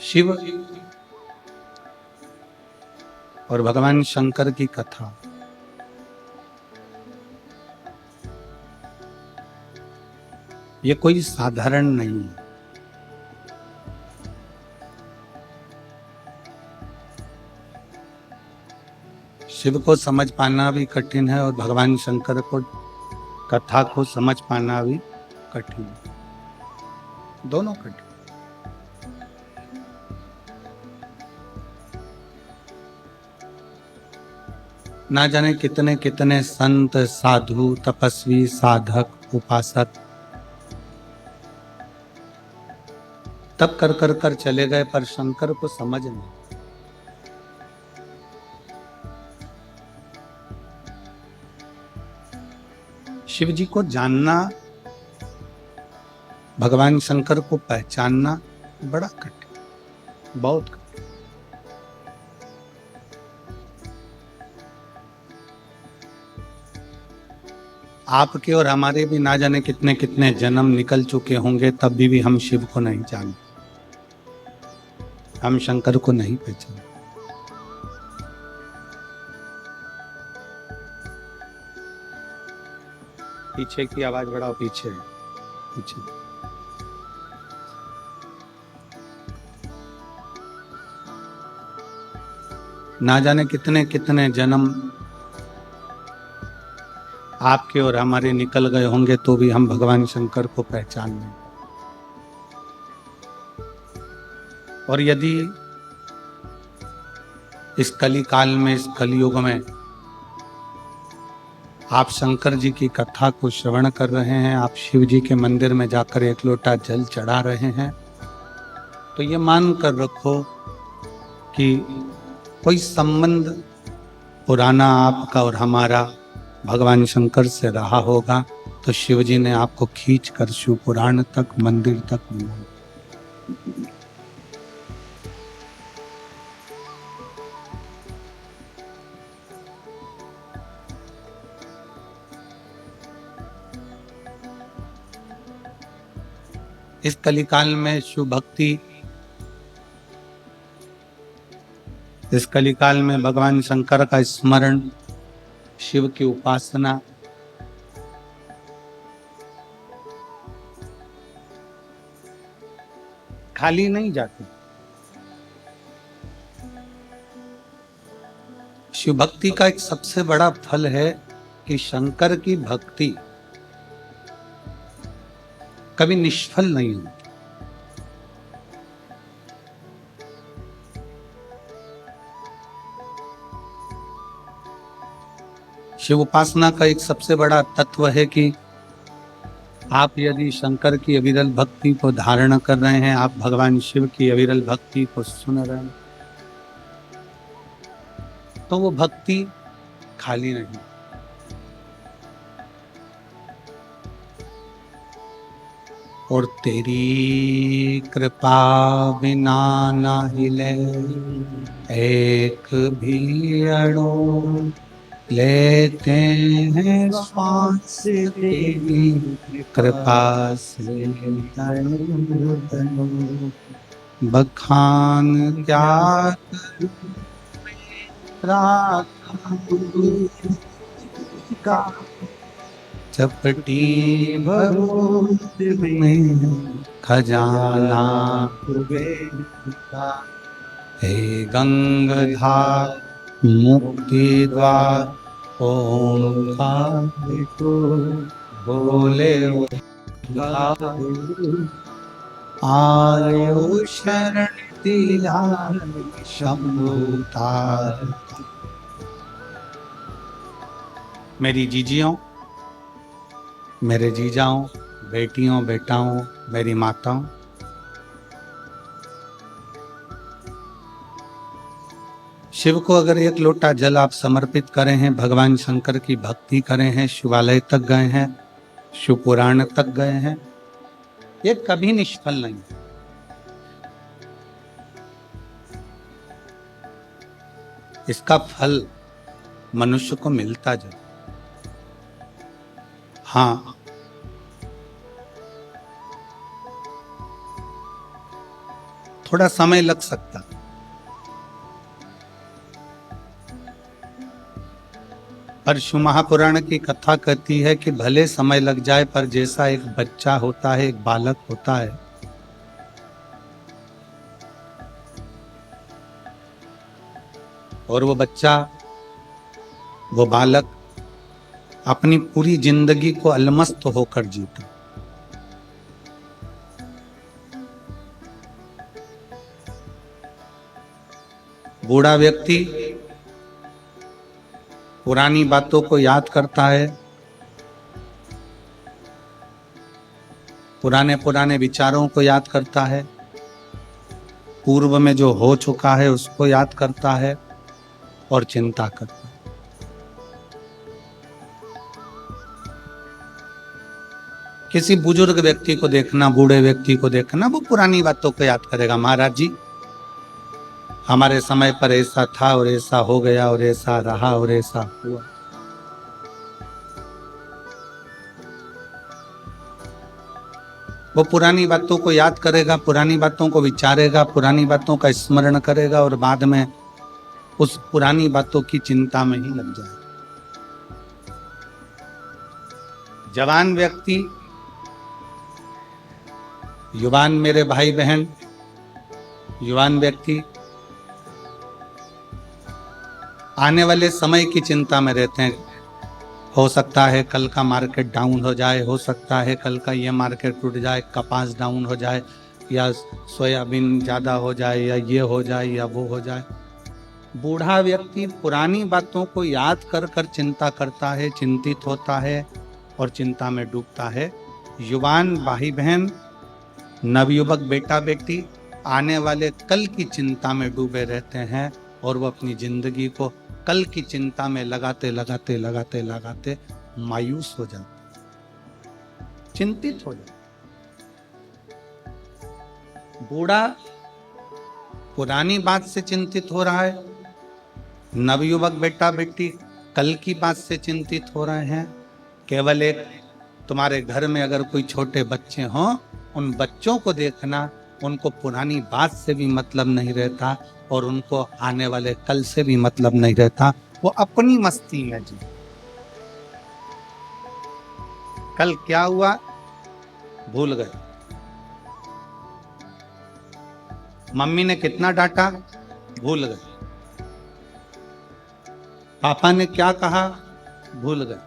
शिव और भगवान शंकर की कथा। ये कोई साधारण नहीं है। शिव को समझ पाना भी कठिन है और भगवान शंकर को कथा को समझ पाना भी कठिन है। दोनों कठिन। ना जाने कितने कितने संत, साधु, तपस्वी, साधक, उपासक तप कर कर कर चले गए, पर शंकर को समझ नहीं। शिव जी को जानना, भगवान शंकर को पहचानना बड़ा कठिन, बहुत कठिन। आपके और हमारे भी ना जाने कितने कितने जन्म निकल चुके होंगे, तब भी हम शिव को नहीं जानते, हम शंकर को नहीं पहचानते। पीछे की आवाज बढ़ाओ, पीछे पीछे। ना जाने कितने कितने जन्म आपके और हमारे निकल गए होंगे, तो भी हम भगवान शंकर को पहचान नहीं। और यदि इस कली काल में, इस कलयुग में आप शंकर जी की कथा को श्रवण कर रहे हैं, आप शिव जी के मंदिर में जाकर एक लोटा जल चढ़ा रहे हैं, तो ये मान कर रखो कि कोई संबंध पुराना आपका और हमारा भगवान शंकर से रहा होगा, तो शिव जी ने आपको खींच कर शिव पुराण तक, मंदिर तक मिला। इस कलिकाल में शिव भक्ति, इस कलिकाल में भगवान शंकर का स्मरण, शिव की उपासना खाली नहीं जाती। शिव भक्ति का एक सबसे बड़ा फल है कि शंकर की भक्ति कभी निष्फल नहीं होती। शिव उपासना का एक सबसे बड़ा तत्व है कि आप यदि शंकर की अविरल भक्ति को धारण कर रहे हैं, आप भगवान शिव की अविरल भक्ति को सुन रहे हैं, तो वो भक्ति खाली नहीं। और तेरी कृपा बिना ना हिले एक भी अणु, लेते हैं श्वास तेरी कृपा से तनु तनु। बखान क्या का चपटी भरूच में खजाना कुबेर। हे गंगाधार मुक्ति द्वार ओंकार को बोले आयो शरण दिया शंभुतार। मेरी जीजियों, मेरे जीजाओं, बेटियों, बेटाओं, मेरी माताओं, शिव को अगर एक लोटा जल आप समर्पित करें हैं, भगवान शंकर की भक्ति करें हैं, शिवालय तक गए हैं, शिव पुराण तक गए हैं, ये कभी निष्फल नहीं। इसका फल मनुष्य को मिलता जाए। हाँ, थोड़ा समय लग सकता। पर शिव महापुराण की कथा कहती है कि भले समय लग जाए, पर जैसा एक बच्चा होता है, एक बालक होता है, और वो बच्चा, वो बालक अपनी पूरी जिंदगी को अलमस्त होकर जीता। बूढ़ा व्यक्ति पुरानी बातों को याद करता है, पुराने पुराने विचारों को याद करता है, पूर्व में जो हो चुका है उसको याद करता है और चिंता करता है। किसी बुजुर्ग व्यक्ति को देखना, बूढ़े व्यक्ति को देखना, वो पुरानी बातों को याद करेगा। महाराज जी, हमारे समय पर ऐसा था और ऐसा हो गया और ऐसा रहा और ऐसा हुआ। वो पुरानी बातों को याद करेगा, पुरानी बातों को विचारेगा, पुरानी बातों का स्मरण करेगा और बाद में उस पुरानी बातों की चिंता में ही लग जाएगा। जवान व्यक्ति, युवान मेरे भाई बहन, युवान व्यक्ति आने वाले समय की चिंता में रहते हैं। हो सकता है कल का मार्केट डाउन हो जाए, हो सकता है कल का ये मार्केट टूट जाए, कपास डाउन हो जाए, या सोयाबीन ज़्यादा हो जाए, या ये हो जाए या वो हो जाए। बूढ़ा व्यक्ति पुरानी बातों को याद कर कर चिंता करता है, चिंतित होता है और चिंता में डूबता है। युवान भाई बहन, नवयुवक बेटा बेटी आने वाले कल की चिंता में डूबे रहते हैं और वो अपनी जिंदगी को कल की चिंता में लगाते लगाते लगाते लगाते मायूस हो जाते, चिंतित हो जाते। बूढ़ा पुरानी बात से चिंतित हो रहा है, नवयुवक बेटा बेटी कल की बात से चिंतित हो रहे हैं। केवल एक, तुम्हारे घर में अगर कोई छोटे बच्चे हों, उन बच्चों को देखना, उनको पुरानी बात से भी मतलब नहीं रहता और उनको आने वाले कल से भी मतलब नहीं रहता। वो अपनी मस्ती में जी, कल क्या हुआ भूल गए, मम्मी ने कितना डांटा भूल गए, पापा ने क्या कहा भूल गए,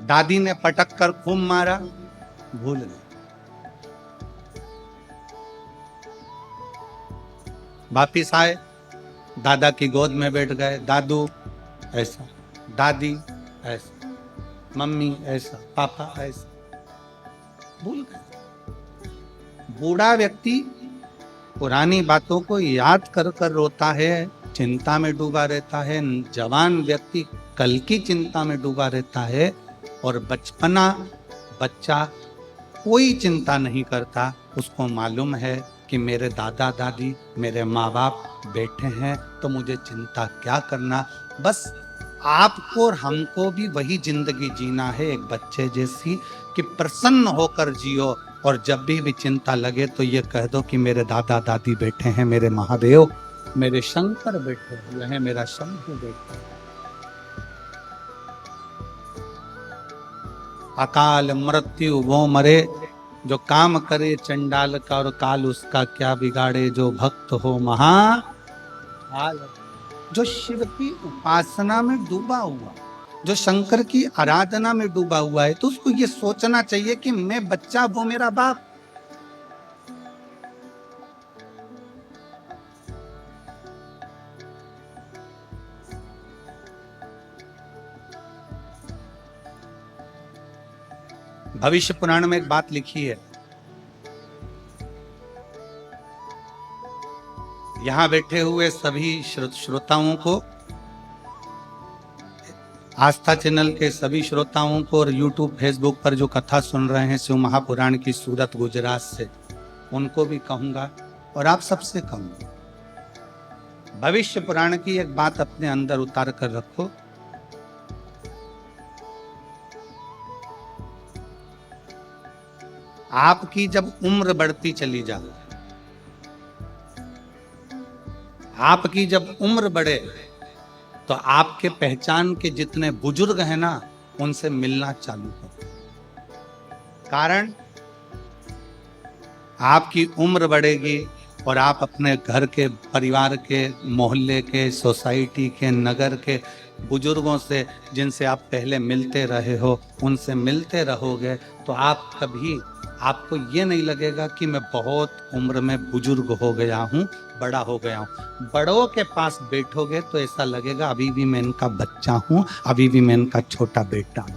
दादी ने पटक कर खूब मारा भूल गए। वापिस आए, दादा की गोद में बैठ गए, दादू ऐसा, दादी ऐसा, मम्मी ऐसा, पापा ऐसा, भूल गए। बूढ़ा व्यक्ति पुरानी बातों को याद कर कर रोता है, चिंता में डूबा रहता है। जवान व्यक्ति कल की चिंता में डूबा रहता है और बचपना बच्चा कोई चिंता नहीं करता। उसको मालूम है कि मेरे दादा दादी, मेरे माँ बाप बैठे हैं तो मुझे चिंता क्या करना। बस आपको और हमको भी वही जिंदगी जीना है, एक बच्चे जैसी, कि प्रसन्न होकर जियो। और जब भी चिंता लगे तो ये कह दो कि मेरे दादा दादी बैठे हैं, मेरे महादेव, मेरे शंकर बैठे हुए हैं, मेरा शंभु बैठा है। अकाल मृत्यु वो मरे, जो काम करे चंडाल का और काल उसका क्या बिगाड़े, जो भक्त हो महाकाल। जो शिव की उपासना में डूबा हुआ, जो शंकर की आराधना में डूबा हुआ है, तो उसको ये सोचना चाहिए कि मैं बच्चा, वो मेरा बाप। भविष्य पुराण में एक बात लिखी है, यहां बैठे हुए सभी श्रोताओं को, आस्था चैनल के सभी श्रोताओं को, और यूट्यूब फेसबुक पर जो कथा सुन रहे हैं शिव महापुराण की सूरत गुजरात से, उनको भी कहूंगा और आप सबसे कहूंगा, भविष्य पुराण की एक बात अपने अंदर उतार कर रखो। आपकी जब उम्र बढ़ती चली जाए, आपकी जब उम्र बढ़े, तो आपके पहचान के जितने बुजुर्ग हैं ना, उनसे मिलना चालू करो। कारण आपकी उम्र बढ़ेगी और आप अपने घर के, परिवार के, मोहल्ले के, सोसाइटी के, नगर के बुजुर्गों से, जिनसे आप पहले मिलते रहे हो, उनसे मिलते रहोगे, तो आप कभी, आपको ये नहीं लगेगा कि मैं बहुत उम्र में बुजुर्ग हो गया हूँ, बड़ा हो गया हूँ। बड़ों के पास बैठोगे तो ऐसा लगेगा अभी भी मैं इनका बच्चा हूँ, अभी भी मैं इनका छोटा बेटा हूँ।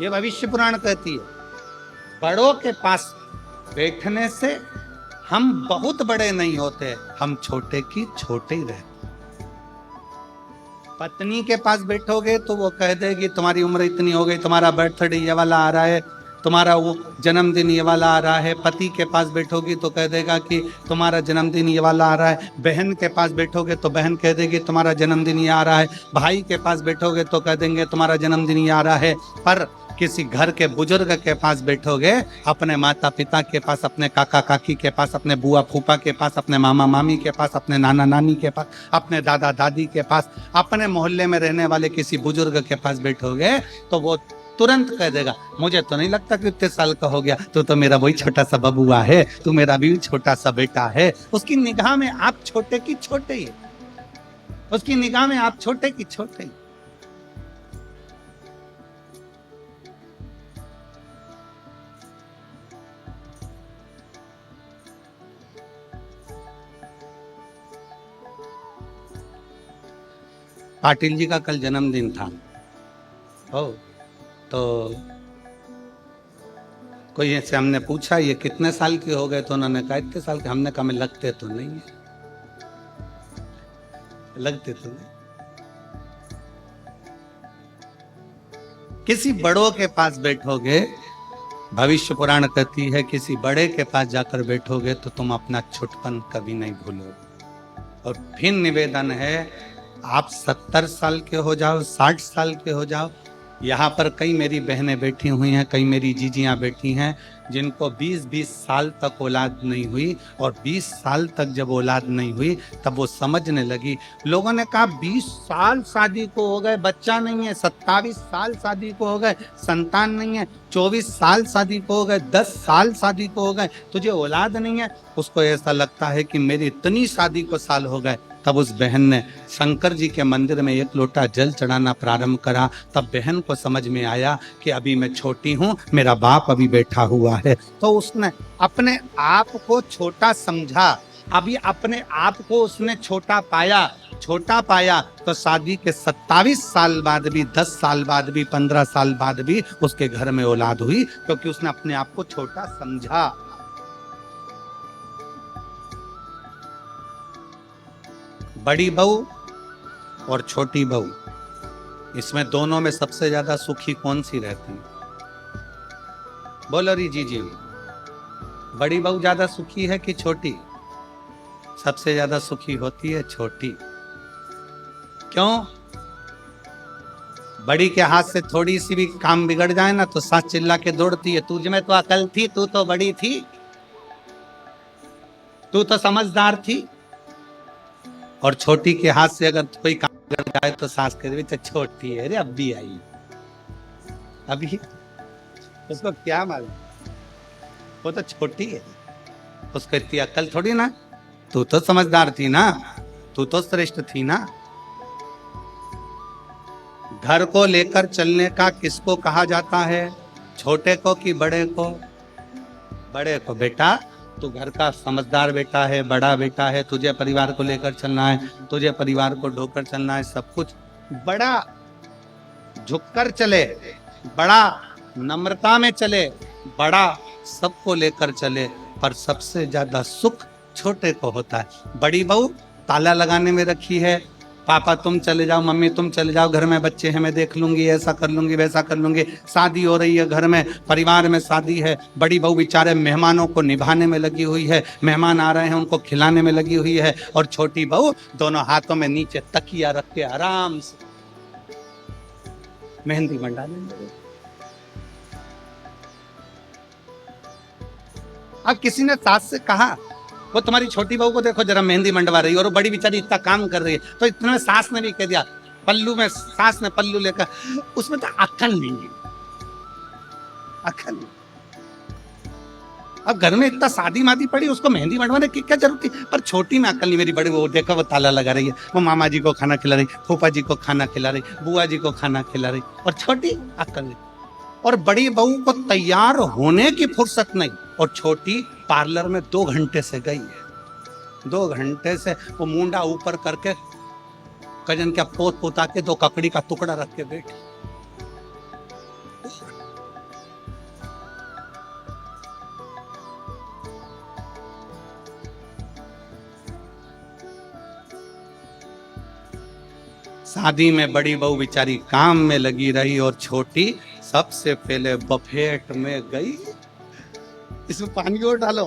ये भविष्य पुराण कहती है, बड़ों के पास बैठने से हम बहुत बड़े नहीं होते, हम छोटे की छोटे ही रहते। पत्नी के पास बैठोगे तो वो कह देगी तुम्हारी उम्र इतनी हो गई, तुम्हारा बर्थडे ये वाला आ रहा है, तुम्हारा वो जन्मदिन ये वाला आ रहा है। पति के पास बैठोगी तो कह देगा कि तुम्हारा जन्मदिन ये वाला आ रहा है। बहन के पास बैठोगे तो बहन कह देगी तुम्हारा जन्मदिन ये आ रहा है। भाई के पास बैठोगे तो कह देंगे तुम्हारा जन्मदिन ये आ रहा है। पर किसी घर के बुजुर्ग के पास बैठोगे, अपने माता पिता के पास, अपने काका काकी के पास, अपने बुआ फूफा के पास, अपने मामा मामी के पास, अपने नाना नानी के पास, अपने दादा दादी के पास, अपने मोहल्ले में रहने वाले किसी बुजुर्ग के पास बैठोगे, तो वो तुरंत कह देगा मुझे तो नहीं लगता कि इतने साल का हो गया, तू तो मेरा वही छोटा सा बबुआ है, तू मेरा भी छोटा सा बेटा है। उसकी निगाह में आप छोटे की छोटे ही, उसकी निगाह में आप छोटे की छोटे ही। पाटिल जी का कल जन्मदिन था, हो तो कोई ऐसे हमने पूछा ये कितने साल के हो गए, तो उन्होंने कहा इतने साल के। हमने कहा मैं लगते तो नहीं है, लगते तो नहीं। किसी बड़ों के पास बैठोगे, भविष्य पुराण कहती है किसी बड़े के पास जाकर बैठोगे तो तुम अपना छोटपन कभी नहीं भूलोगे। और फिर निवेदन है, आप 70 साल के हो जाओ, 60 साल के हो जाओ, यहाँ पर कई मेरी बहनें बैठी हुई हैं, कई मेरी जीजियाँ बैठी हैं, जिनको 20-20 साल तक औलाद नहीं हुई, और 20 साल तक जब औलाद नहीं हुई तब वो समझने लगी। लोगों ने कहा 20 साल शादी को हो गए, बच्चा नहीं है, 27 साल शादी को हो गए, संतान नहीं है, 24 साल शादी को हो गए, 10 साल शादी को हो गए, तुझे औलाद नहीं है। उसको ऐसा लगता है कि मेरी इतनी शादी को साल हो गए। तब उस बहन ने शंकर जी के मंदिर में एक लोटा जल चढ़ाना प्रारंभ करा। तब बहन को समझ में आया कि अभी मैं छोटी हूँ, मेरा बाप अभी बैठा हुआ है। तो उसने अपने आप को छोटा समझा, अभी अपने आप को उसने छोटा पाया तो शादी के 27 साल बाद भी, 10 साल बाद भी, 15 साल बाद भी उसके घर में औलाद हुई, क्योंकि उसने अपने आप को छोटा समझा। बड़ी बहू और छोटी बहू, इसमें दोनों में सबसे ज्यादा सुखी कौन सी रहती है? बोलो री जी। बड़ी बहू ज्यादा सुखी है कि छोटी? सबसे ज्यादा सुखी होती है छोटी। क्यों? बड़ी के हाथ से थोड़ी सी भी काम बिगड़ जाए ना तो सास चिल्ला के दौड़ती है, तुझ में तो अकल थी, तू तो बड़ी थी, तू तो समझदार थी। और छोटी के हाथ से अगर कोई काम कर जाए तो सास कह रही तो छोटी है रे, अब भी आई, अभी उसको क्या मालूम, वो तो छोटी है, उसको इतनी अक्ल थोड़ी ना, तू तो समझदार थी ना, तू तो श्रेष्ठ थी ना। घर को लेकर चलने का किसको कहा जाता है? छोटे को कि बड़े को? बड़े को। बेटा तू घर का समझदार बेटा है, बड़ा बेटा है, तुझे परिवार को लेकर चलना है, तुझे परिवार को ढोकर चलना है, सब कुछ बड़ा झुककर चले, बड़ा नम्रता में चले, बड़ा सबको लेकर चले। पर सबसे ज्यादा सुख छोटे को होता है। बड़ी बहू ताला लगाने में रखी है, पापा तुम चले जाओ, मम्मी तुम चले जाओ, घर में बच्चे हैं, मैं देख लूंगी, ऐसा कर लूंगी, वैसा कर लूंगी। शादी हो रही है, घर में परिवार में शादी है, बड़ी बहू बेचारे मेहमानों को निभाने में लगी हुई है, मेहमान आ रहे हैं उनको खिलाने में लगी हुई है, और छोटी बहू दोनों हाथों में नीचे तकिया रख के आराम से मेहंदी मंडाने लगी। अब किसी ने सास से कहा, वो तुम्हारी छोटी बहू को देखो जरा मेहंदी मंडवा रही है और वो बड़ी बेचारी इतना काम कर रही है, तो इतने में सास ने भी कह दिया, पल्लू में सास ने पल्लू लेकर, उसमें तो अक्ल नहीं है, अक्ल नहीं। अब घर में इतना शादी मादी पड़ी, उसको मेहंदी मंडवाने की क्या जरूरत थी? पर छोटी में अक्ल नहीं। मेरी बड़ी वो देखो, वो ताला लगा रही है, वो मामा जी को खाना खिला रही, फूफा जी को खाना खिला रही, बुआ जी को खाना खिला रही, और छोटी अक्ल नहीं। और बड़ी बहू को तैयार होने की फुर्सत नहीं, और छोटी पार्लर में 2 घंटे से गई है, 2 घंटे से वो मुंडा ऊपर करके कजन क्या पोत पोता के 2 ककड़ी का टुकड़ा रख के बैठी। शादी में बड़ी बहू बेचारी काम में लगी रही और छोटी सबसे पहले बफेट में गई। इसमें पानी और डालो।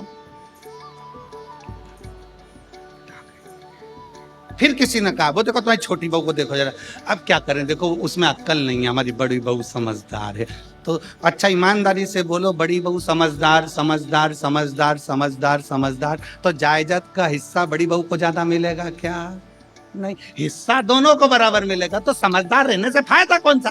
फिर किसी ने कहा, वो देखो तुम्हारी छोटी बहू को देखो जरा। अब क्या करें, देखो उसमें अक्ल नहीं है, हमारी बड़ी बहू समझदार है। तो अच्छा ईमानदारी से बोलो, बड़ी बहू समझदार समझदार समझदार समझदार समझदार, तो जायदाद का हिस्सा बड़ी बहू को ज्यादा मिलेगा क्या? नहीं, हिस्सा दोनों को बराबर मिलेगा। तो समझदार रहने से फायदा कौन सा?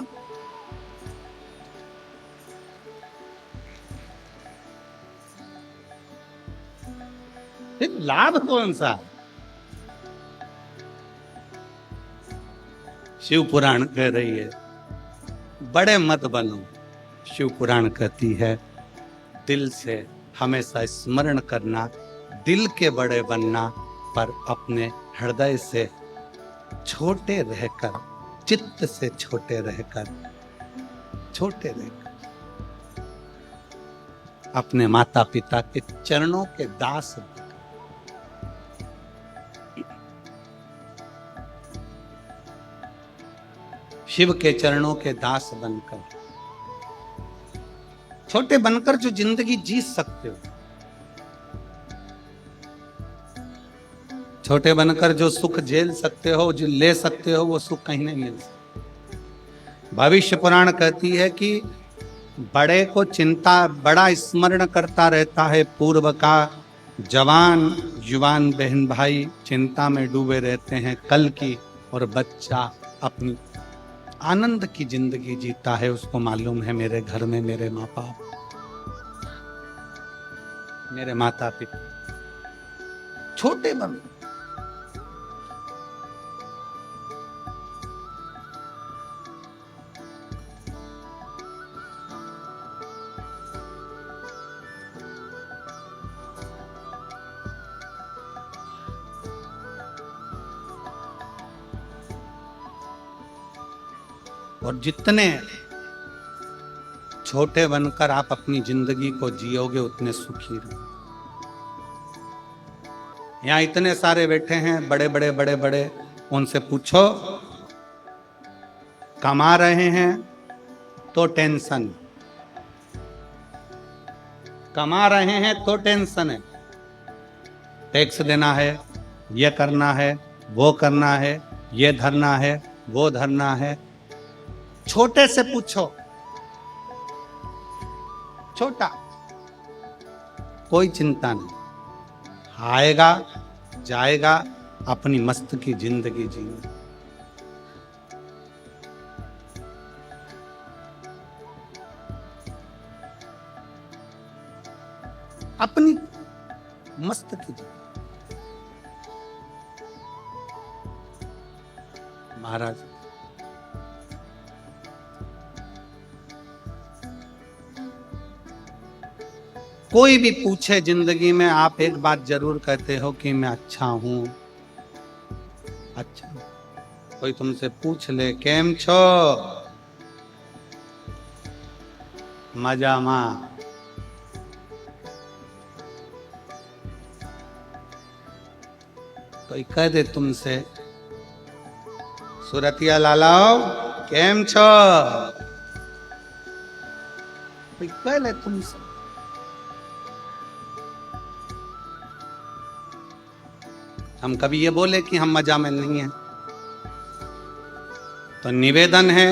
फिर लाभ कौन सा? शिव पुराण कह रही है, बड़े मत बनो। शिव पुराण कहती है, दिल से हमेशा स्मरण करना, दिल के बड़े बनना, पर अपने हृदय से छोटे रहकर, चित्त से छोटे रहकर, छोटे रहकर अपने माता पिता के चरणों के दास बनकर, शिव के चरणों के दास बनकर, छोटे बनकर जो जिंदगी जी सकते हो, छोटे बनकर जो सुख झेल सकते हो, जो ले सकते हो, वो सुख कहीं नहीं मिल सकता। भविष्य पुराण कहती है कि बड़े को चिंता, बड़ा स्मरण करता रहता है पूर्व का, जवान युवान बहन भाई चिंता में डूबे रहते हैं कल की, और बच्चा अपनी आनंद की जिंदगी जीता है। उसको मालूम है मेरे घर में मेरे माँ बाप, मेरे माता पिता। छोटे बन, और जितने छोटे बनकर आप अपनी जिंदगी को जियोगे उतने सुखी रहो। यहां इतने सारे बैठे हैं, बड़े बड़े बड़े बड़े, उनसे पूछो, कमा रहे हैं तो टेंशन, कमा रहे हैं तो टेंशन है, टैक्स देना है, ये करना है, वो करना है, ये धरना है, वो धरना है। छोटे से पूछो, छोटा, कोई चिंता नहीं, आएगा जाएगा, अपनी मस्त की जिंदगी जीना। अपनी मस्त की जिंदगी। महाराज कोई भी पूछे जिंदगी में, आप एक बात जरूर कहते हो कि मैं अच्छा हूं, अच्छा। कोई तुमसे पूछ ले, केम छो, मजा मां, कोई कह दे तुमसे, सुरतिया लालाओ केम छो, कोई कह ले तुमसे, हम कभी ये बोले कि हम मजा में नहीं हैं? तो निवेदन है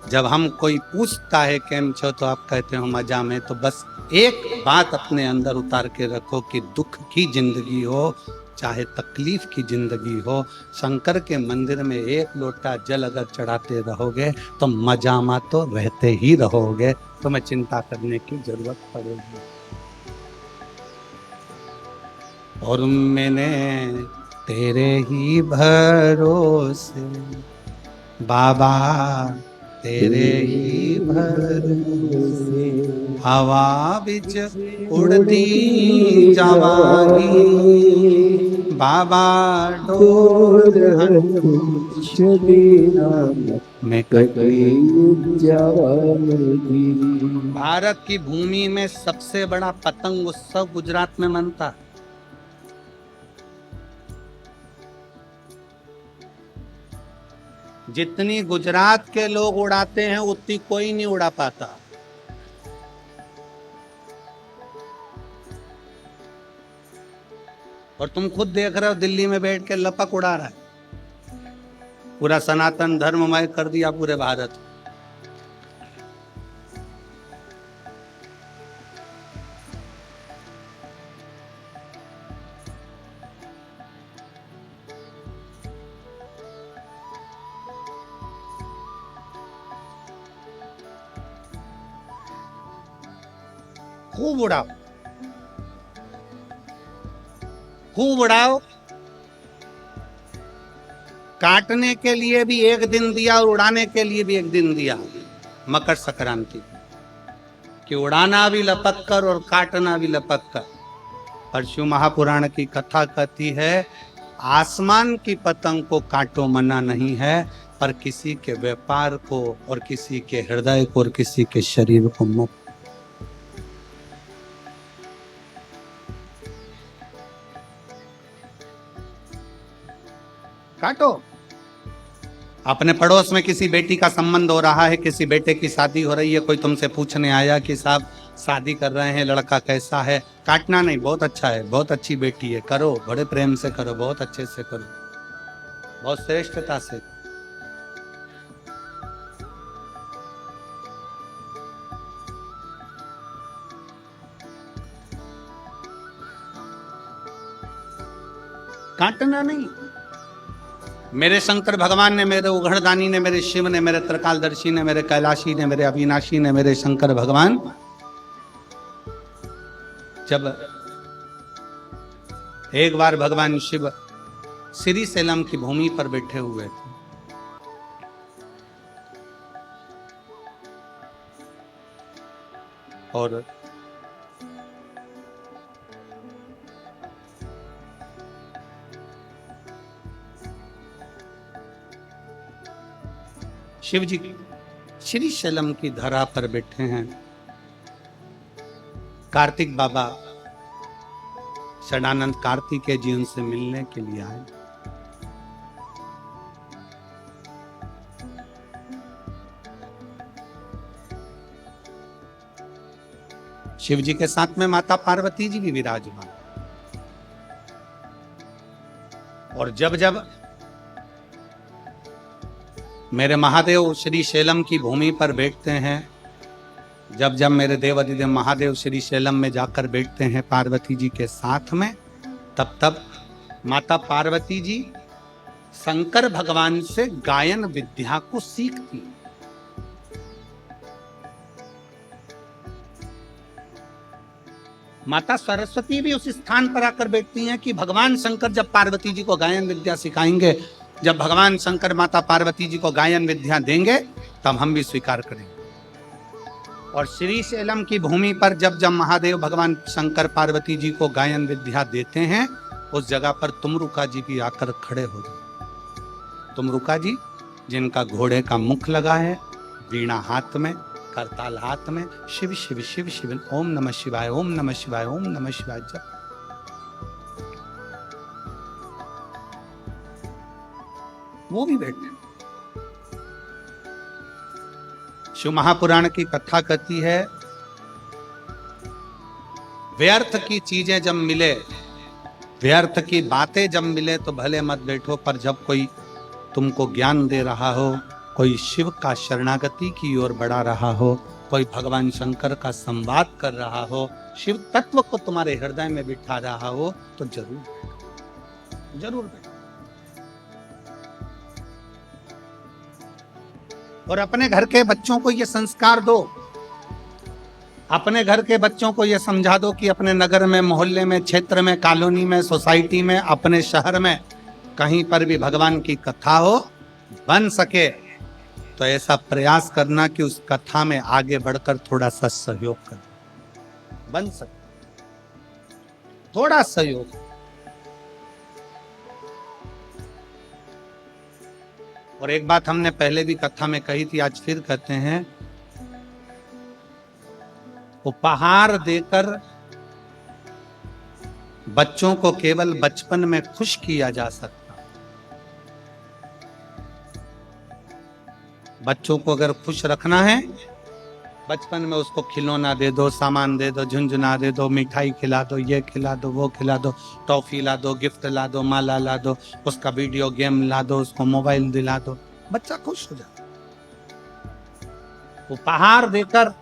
जब हम कोई पूछता है केम छो तो आप कहते हो मजा में, तो बस एक बात अपने अंदर उतार के रखो कि दुख की जिंदगी हो चाहे तकलीफ की जिंदगी हो, शंकर के मंदिर में एक लोटा जल अगर चढ़ाते रहोगे तो मजामा तो रहते ही रहोगे, तुम्हें चिंता करने की जरूरत पड़ेगी। और मैंने तेरे ही भरोसे बाबा, तेरे ही भरोसे हवा बिच उड़ती जावागी बाबा डोर मैं भारत की भूमि में सबसे बड़ा पतंग उत्सव गुजरात में मनता है। जितनी गुजरात के लोग उड़ाते हैं उतनी कोई नहीं उड़ा पाता। और तुम खुद देख रहे हो दिल्ली में बैठ के लपक उड़ा रहा है। पूरा सनातन धर्ममय कर दिया पूरे भारत। खूब उड़ाओ, खूब उड़ाओ। काटने के लिए भी एक दिन दिया और उड़ाने के लिए भी एक दिन दिया, मकर संक्रांति, कि उड़ाना भी लपक कर और काटना भी लपक कर। पर शिव महापुराण की कथा कहती है आसमान की पतंग को काटो मना नहीं है, पर किसी के व्यापार को और किसी के हृदय को और किसी के शरीर को मुक्त। काटो। अपने पड़ोस में किसी बेटी का संबंध हो रहा है, किसी बेटे की शादी हो रही है, कोई तुमसे पूछने आया कि साहब शादी कर रहे हैं, लड़का कैसा है? काटना नहीं, बहुत अच्छा है, बहुत अच्छी बेटी है, करो, बड़े प्रेम से करो, बहुत अच्छे से करो, बहुत श्रेष्ठता से। काटना नहीं। मेरे शंकर भगवान ने, मेरे उघड़दानी ने, मेरे शिव ने, मेरे त्रिकालदर्शी ने, मेरे कैलाशी ने, मेरे अविनाशी ने, मेरे शंकर भगवान जब एक बार भगवान शिव श्री सेलम की भूमि पर बैठे हुए थे, और शिव जी श्री शैलम की धरा पर बैठे हैं। कार्तिक बाबा षडानंद कार्तिकेय जी उनसे मिलने के लिए आए। शिव जी के साथ में माता पार्वती जी भी विराजमान। और जब जब मेरे महादेव श्री शैलम की भूमि पर बैठते हैं, जब जब मेरे देव अधिदेव महादेव श्री शैलम में जाकर बैठते हैं पार्वती जी के साथ में, तब तब माता पार्वती जी शंकर भगवान से गायन विद्या को सीखती। माता सरस्वती भी उस स्थान पर आकर बैठती हैं कि भगवान शंकर जब पार्वती जी को गायन विद्या सिखाएंगे, जब भगवान शंकर माता पार्वती जी को गायन विद्या देंगे, तब हम भी स्वीकार करेंगे। और श्री शैलम की भूमि पर जब जब महादेव भगवान शंकर पार्वती जी को गायन विद्या देते हैं, उस जगह पर तुमरुका जी भी आकर खड़े हो जाते। तुमरुका जी जिनका घोड़े का मुख लगा है, वीणा हाथ में, करताल हाथ में, शिव शिव शिव शिव, ओम नमः शिवाय, ओम नमः शिवाय, ओम नमः शिवाय जप। वो भी बैठे। शिव महापुराण की कथा कहती है व्यर्थ की चीजें जब मिले, व्यर्थ की बातें जब मिले तो भले मत बैठो, पर जब कोई तुमको ज्ञान दे रहा हो, कोई शिव का शरणागति की ओर बढ़ा रहा हो, कोई भगवान शंकर का संवाद कर रहा हो, शिव तत्व को तुम्हारे हृदय में बिठा रहा हो, तो जरूर बैठो, जरूर बैठो। और अपने घर के बच्चों को ये संस्कार दो, अपने घर के बच्चों को ये समझा दो कि अपने नगर में, मोहल्ले में, क्षेत्र में, कॉलोनी में, सोसाइटी में, अपने शहर में कहीं पर भी भगवान की कथा हो, बन सके तो ऐसा प्रयास करना कि उस कथा में आगे बढ़कर थोड़ा सा सहयोग कर बन सके, थोड़ा सहयोग। और एक बात हमने पहले भी कथा में कही थी, आज फिर कहते हैं, उपहार देकर बच्चों को केवल बचपन में खुश किया जा सकता। बच्चों को अगर खुश रखना है, बचपन में उसको खिलौना दे दो, सामान दे दो, झुंझुना दे दो, मिठाई खिला दो, ये खिला दो, वो खिला दो, टॉफी ला दो, गिफ्ट ला दो, माला ला दो, उसका वीडियो गेम ला दो, उसको मोबाइल दिला दो, बच्चा खुश हो जाता। उपहार देकर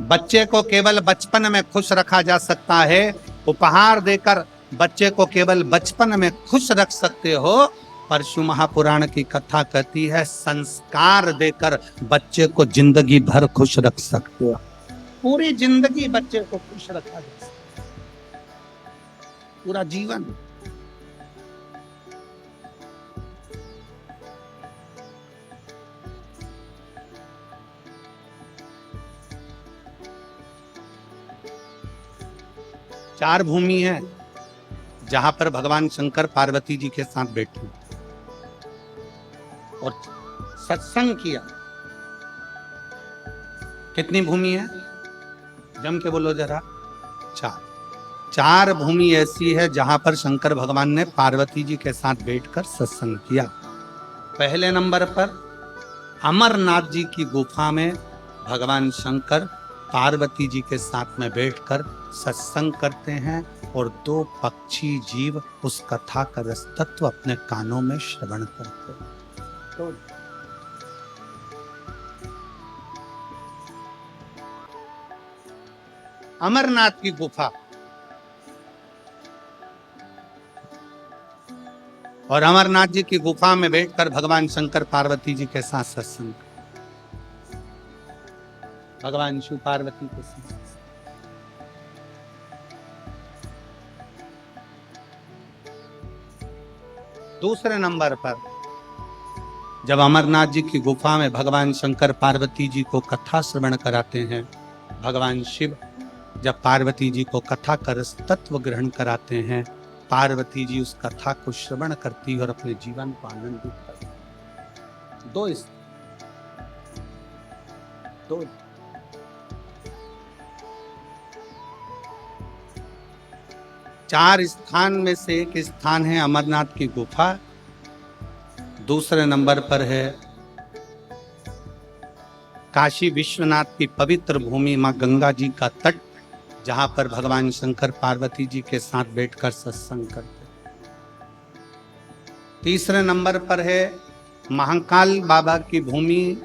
बच्चे को केवल बचपन में खुश रखा जा सकता है। उपहार देकर बच्चे को केवल बचपन में खुश रख सकते हो। परशु महापुराण की कथा कहती है, संस्कार देकर बच्चे को जिंदगी भर खुश रख सकते हो। पूरी जिंदगी बच्चे को खुश रखा जा सकता है, पूरा जीवन। चार भूमि है जहां पर भगवान शंकर पार्वती जी के साथ बैठे और सत्संग किया। कितनी भूमि है? जम के बोलो जरा। चार भूमि ऐसी है जहां पर शंकर भगवान ने पार्वती जी के साथ बैठकर सत्संग किया। पहले नंबर पर अमरनाथ जी की गुफा में भगवान शंकर पार्वती जी के साथ में बैठकर सत्संग करते हैं और दो पक्षी जीव उस कथा का रस तत्व अपने कानों में श्रवण करते हैं। तो अमरनाथ की गुफा और अमरनाथ जी की गुफा में बैठकर भगवान शंकर पार्वती जी के साथ सत्संग, भगवान शिव पार्वती के साथ। दूसरे नंबर पर जब अमरनाथ जी की गुफा में भगवान शंकर पार्वती जी को कथा श्रवण कराते हैं, भगवान शिव जब पार्वती जी को कथा का रस तत्व ग्रहण कराते हैं, पार्वती जी उस कथा को श्रवण करती और अपने जीवन को आनंदित करती। दो चार स्थान में से एक स्थान है अमरनाथ की गुफा। दूसरे नंबर पर है काशी विश्वनाथ की पवित्र भूमि मां गंगा जी का तट, जहां पर भगवान शंकर पार्वती जी के साथ बैठकर सत्संग करते। तीसरे नंबर पर है महाकाल बाबा की भूमि,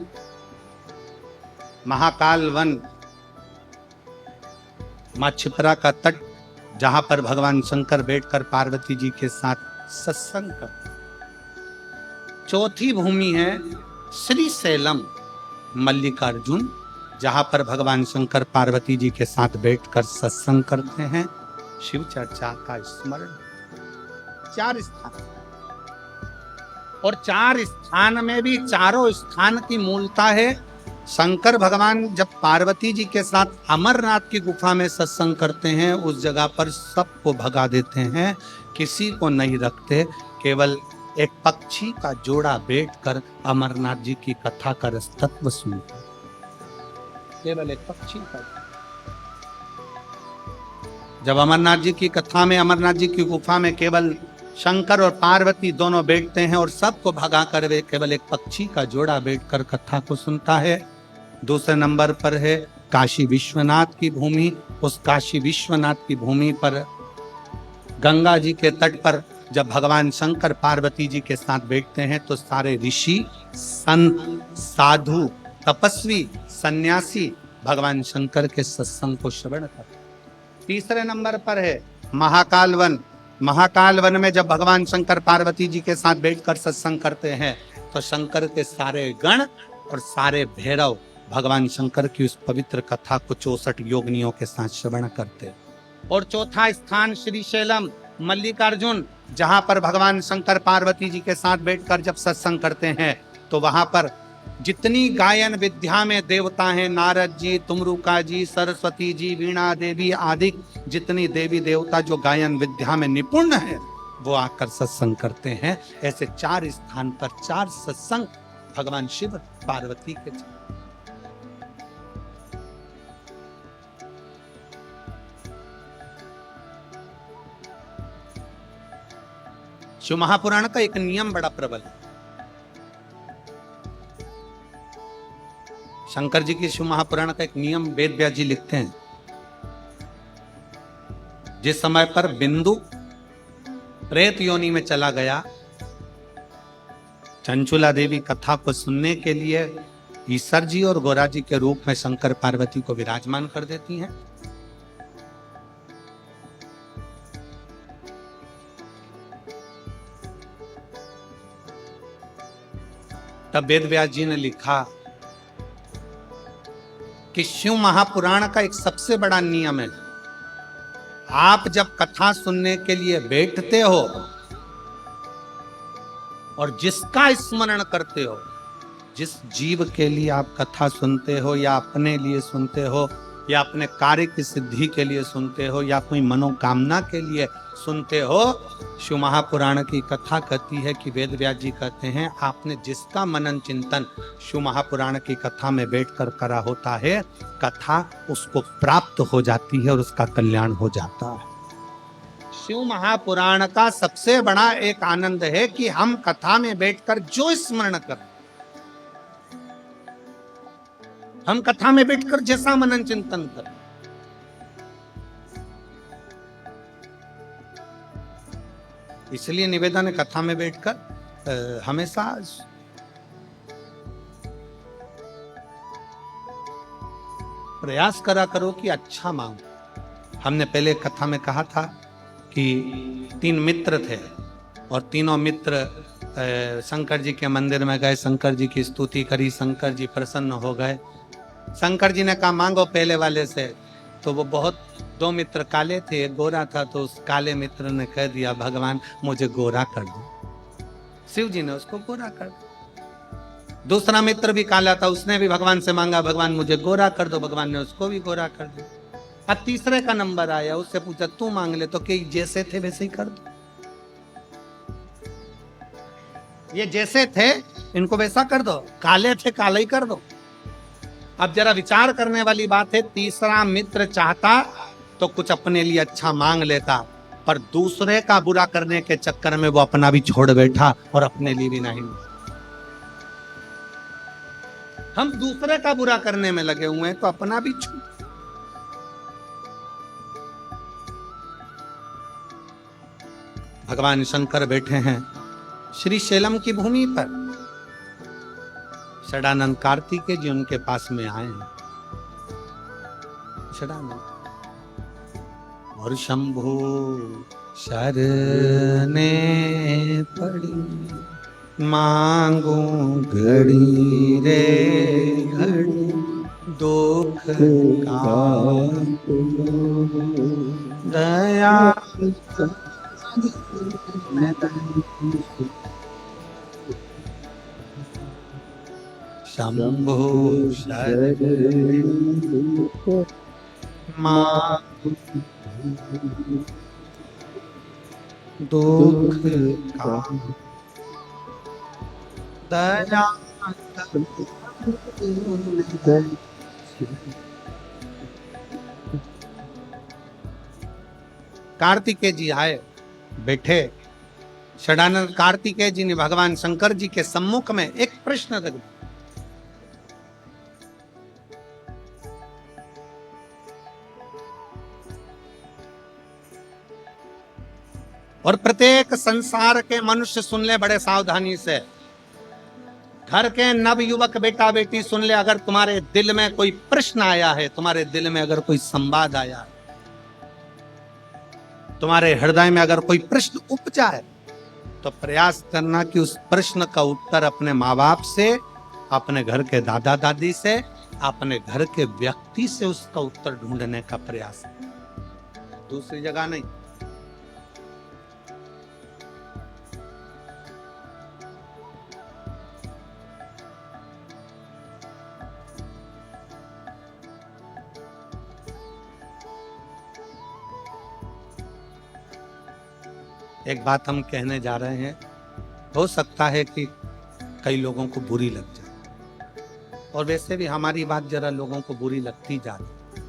महाकाल वन, मां छिपरा का तट, जहां पर भगवान शंकर बैठकर पार्वती जी के साथ सत्संग करते। चौथी भूमि है श्री सैलम मल्लिकार्जुन, जहां पर भगवान शंकर पार्वती जी के साथ बैठकर सत्संग करते हैं, शिव चर्चा का स्मरण। चार स्थान, और चार स्थान में भी चारों स्थान की मूलता है। शंकर भगवान जब पार्वती जी के साथ अमरनाथ की गुफा में सत्संग करते हैं, उस जगह पर सबको भगा देते हैं, किसी को नहीं रखते, केवल एक पक्षी का जोड़ा बैठकर अमरनाथ जी की कथा का रस तत्व सुनते, केवल एक पक्षी का। जब अमरनाथ जी की कथा में, अमरनाथ जी की गुफा में केवल शंकर और पार्वती दोनों बैठते हैं और सबको भगा कर वे केवल एक पक्षी का जोड़ा बैठकर कथा को सुनता है। दूसरे नंबर पर है काशी विश्वनाथ की भूमि। उस काशी विश्वनाथ की भूमि पर गंगा जी के तट पर जब भगवान शंकर पार्वती जी के साथ बैठते हैं तो सारे ऋषि, संत, साधु, तपस्वी, सन्यासी भगवान शंकर के सत्संग को श्रवण करते हैं। तीसरे नंबर पर है महाकाल वन। महाकाल वन में जब भगवान शंकर पार्वती जी के साथ बैठकर सत्संग करते हैं तो शंकर के सारे गण और सारे भैरव भगवान शंकर की उस पवित्र कथा को 64 योगिनियों के साथ श्रवण करते हैं। और चौथा स्थान श्रीशैलम मल्लिकार्जुन, जहां पर भगवान शंकर पार्वती जी के साथ बैठकर जब सत्संग करते हैं तो वहां पर जितनी गायन विद्या में देवता हैं, नारद जी, तुमरुका जी, सरस्वती जी, वीणा देवी आदि जितनी देवी देवता जो गायन विद्या में निपुण है वो आकर सत्संग करते हैं। ऐसे 4 स्थान पर 4 सत्संग भगवान शिव पार्वती के। शिव महापुराण का एक नियम बड़ा प्रबल है। शंकर जी की शिव महापुराण का एक नियम वेद व्यास जी लिखते हैं, जिस समय पर बिंदु प्रेत योनि में चला गया, चंचुला देवी कथा को सुनने के लिए ईश्वर जी और गोरा जी के रूप में शंकर पार्वती को विराजमान कर देती हैं। तब वेद व्यास जी ने लिखा कि शिव महापुराण का एक सबसे बड़ा नियम है, आप जब कथा सुनने के लिए बैठते हो और जिसका स्मरण करते हो, जिस जीव के लिए आप कथा सुनते हो या अपने लिए सुनते हो या अपने कार्य की सिद्धि के लिए सुनते हो या कोई मनोकामना के लिए सुनते हो, शिव महापुराण की कथा कहती है कि वेद व्यास जी कहते हैं आपने जिसका मनन चिंतन शिव महापुराण की कथा में बैठकर करा होता है, कथा उसको प्राप्त हो जाती है और उसका कल्याण हो जाता है। शिव महापुराण का सबसे बड़ा एक आनंद है कि हम कथा में बैठकर जो स्मरण करें, हम कथा में बैठकर जैसा मनन चिंतन करें, इसलिए निवेदन है कथा में बैठकर हमेशा प्रयास करा करो कि अच्छा मांगो। हमने पहले कथा में कहा था कि 3 मित्र थे और तीनों मित्र शंकर जी के मंदिर में गए, शंकर जी की स्तुति करी, शंकर जी प्रसन्न हो गए। शंकर जी ने कहा मांगो पहले वाले से, तो वो बहुत 2 मित्र काले थे, एक गोरा था, तो उस काले मित्र ने कह दिया भगवान मुझे गोरा कर दो। शिव जी ने उसको गोरा कर दिया। दूसरा मित्र भी काला था, उसने भी भगवान से मांगा भगवान मुझे गोरा कर दो, भगवान ने उसको भी गोरा कर दिया। अब तीसरे का नंबर आया, उससे पूछा तू मांग ले, तो कि जैसे थे वैसे ही कर दो, ये जैसे थे इनको वैसा कर दो, काले थे काला ही कर दो। अब जरा विचार करने वाली बात है, तीसरा मित्र चाहता तो कुछ अपने लिए अच्छा मांग लेता, पर दूसरे का बुरा करने के चक्कर में वो अपना भी छोड़ बैठा और अपने लिए भी नहीं। हम दूसरे का बुरा करने में लगे हुए हैं तो अपना भी छोड़। भगवान शंकर बैठे हैं श्रीशैलम की भूमि पर, षडानंद कार्तिकेय जी उनके पास में आए हैं। षडानंद और शंभु शरने पड़ी, मांगू घड़ी रे घड़ी, दुख का दया शंभु शरणे मां दुख का दया। कार्तिकेय जी आए, बैठे। षडानंद कार्तिकेय जी ने भगवान शंकर जी के सम्मुख में एक प्रश्न रख दिया। और प्रत्येक संसार के मनुष्य सुन ले बड़े सावधानी से, घर के नवयुवक बेटा बेटी सुन ले, अगर तुम्हारे दिल में कोई प्रश्न आया है, तुम्हारे दिल में अगर कोई संवाद आया है, तुम्हारे हृदय में अगर कोई प्रश्न उपजा है, तो प्रयास करना कि उस प्रश्न का उत्तर अपने माँ बाप से, अपने घर के दादा दादी से, अपने घर के व्यक्ति से उसका उत्तर ढूंढने का प्रयास, दूसरी जगह नहीं। एक बात हम कहने जा रहे हैं, हो सकता है कि कई लोगों को बुरी लग जाए, और वैसे भी हमारी बात जरा लोगों को बुरी लगती जा रही।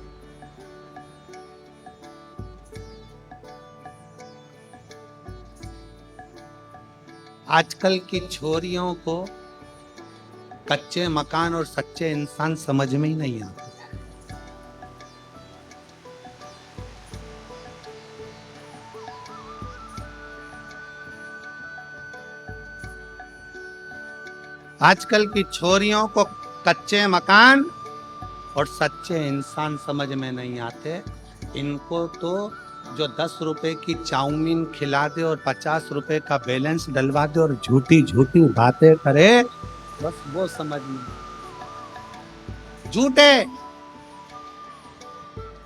आजकल की छोरियों को कच्चे मकान और सच्चे इंसान समझ में ही नहीं आते। आजकल की छोरियों को कच्चे मकान और सच्चे इंसान समझ में नहीं आते। इनको तो जो 10 रुपए की चाउमीन खिला दे और 50 रुपए का बैलेंस डलवा दे और झूठी झूठी बातें करे, बस वो समझ में। झूठे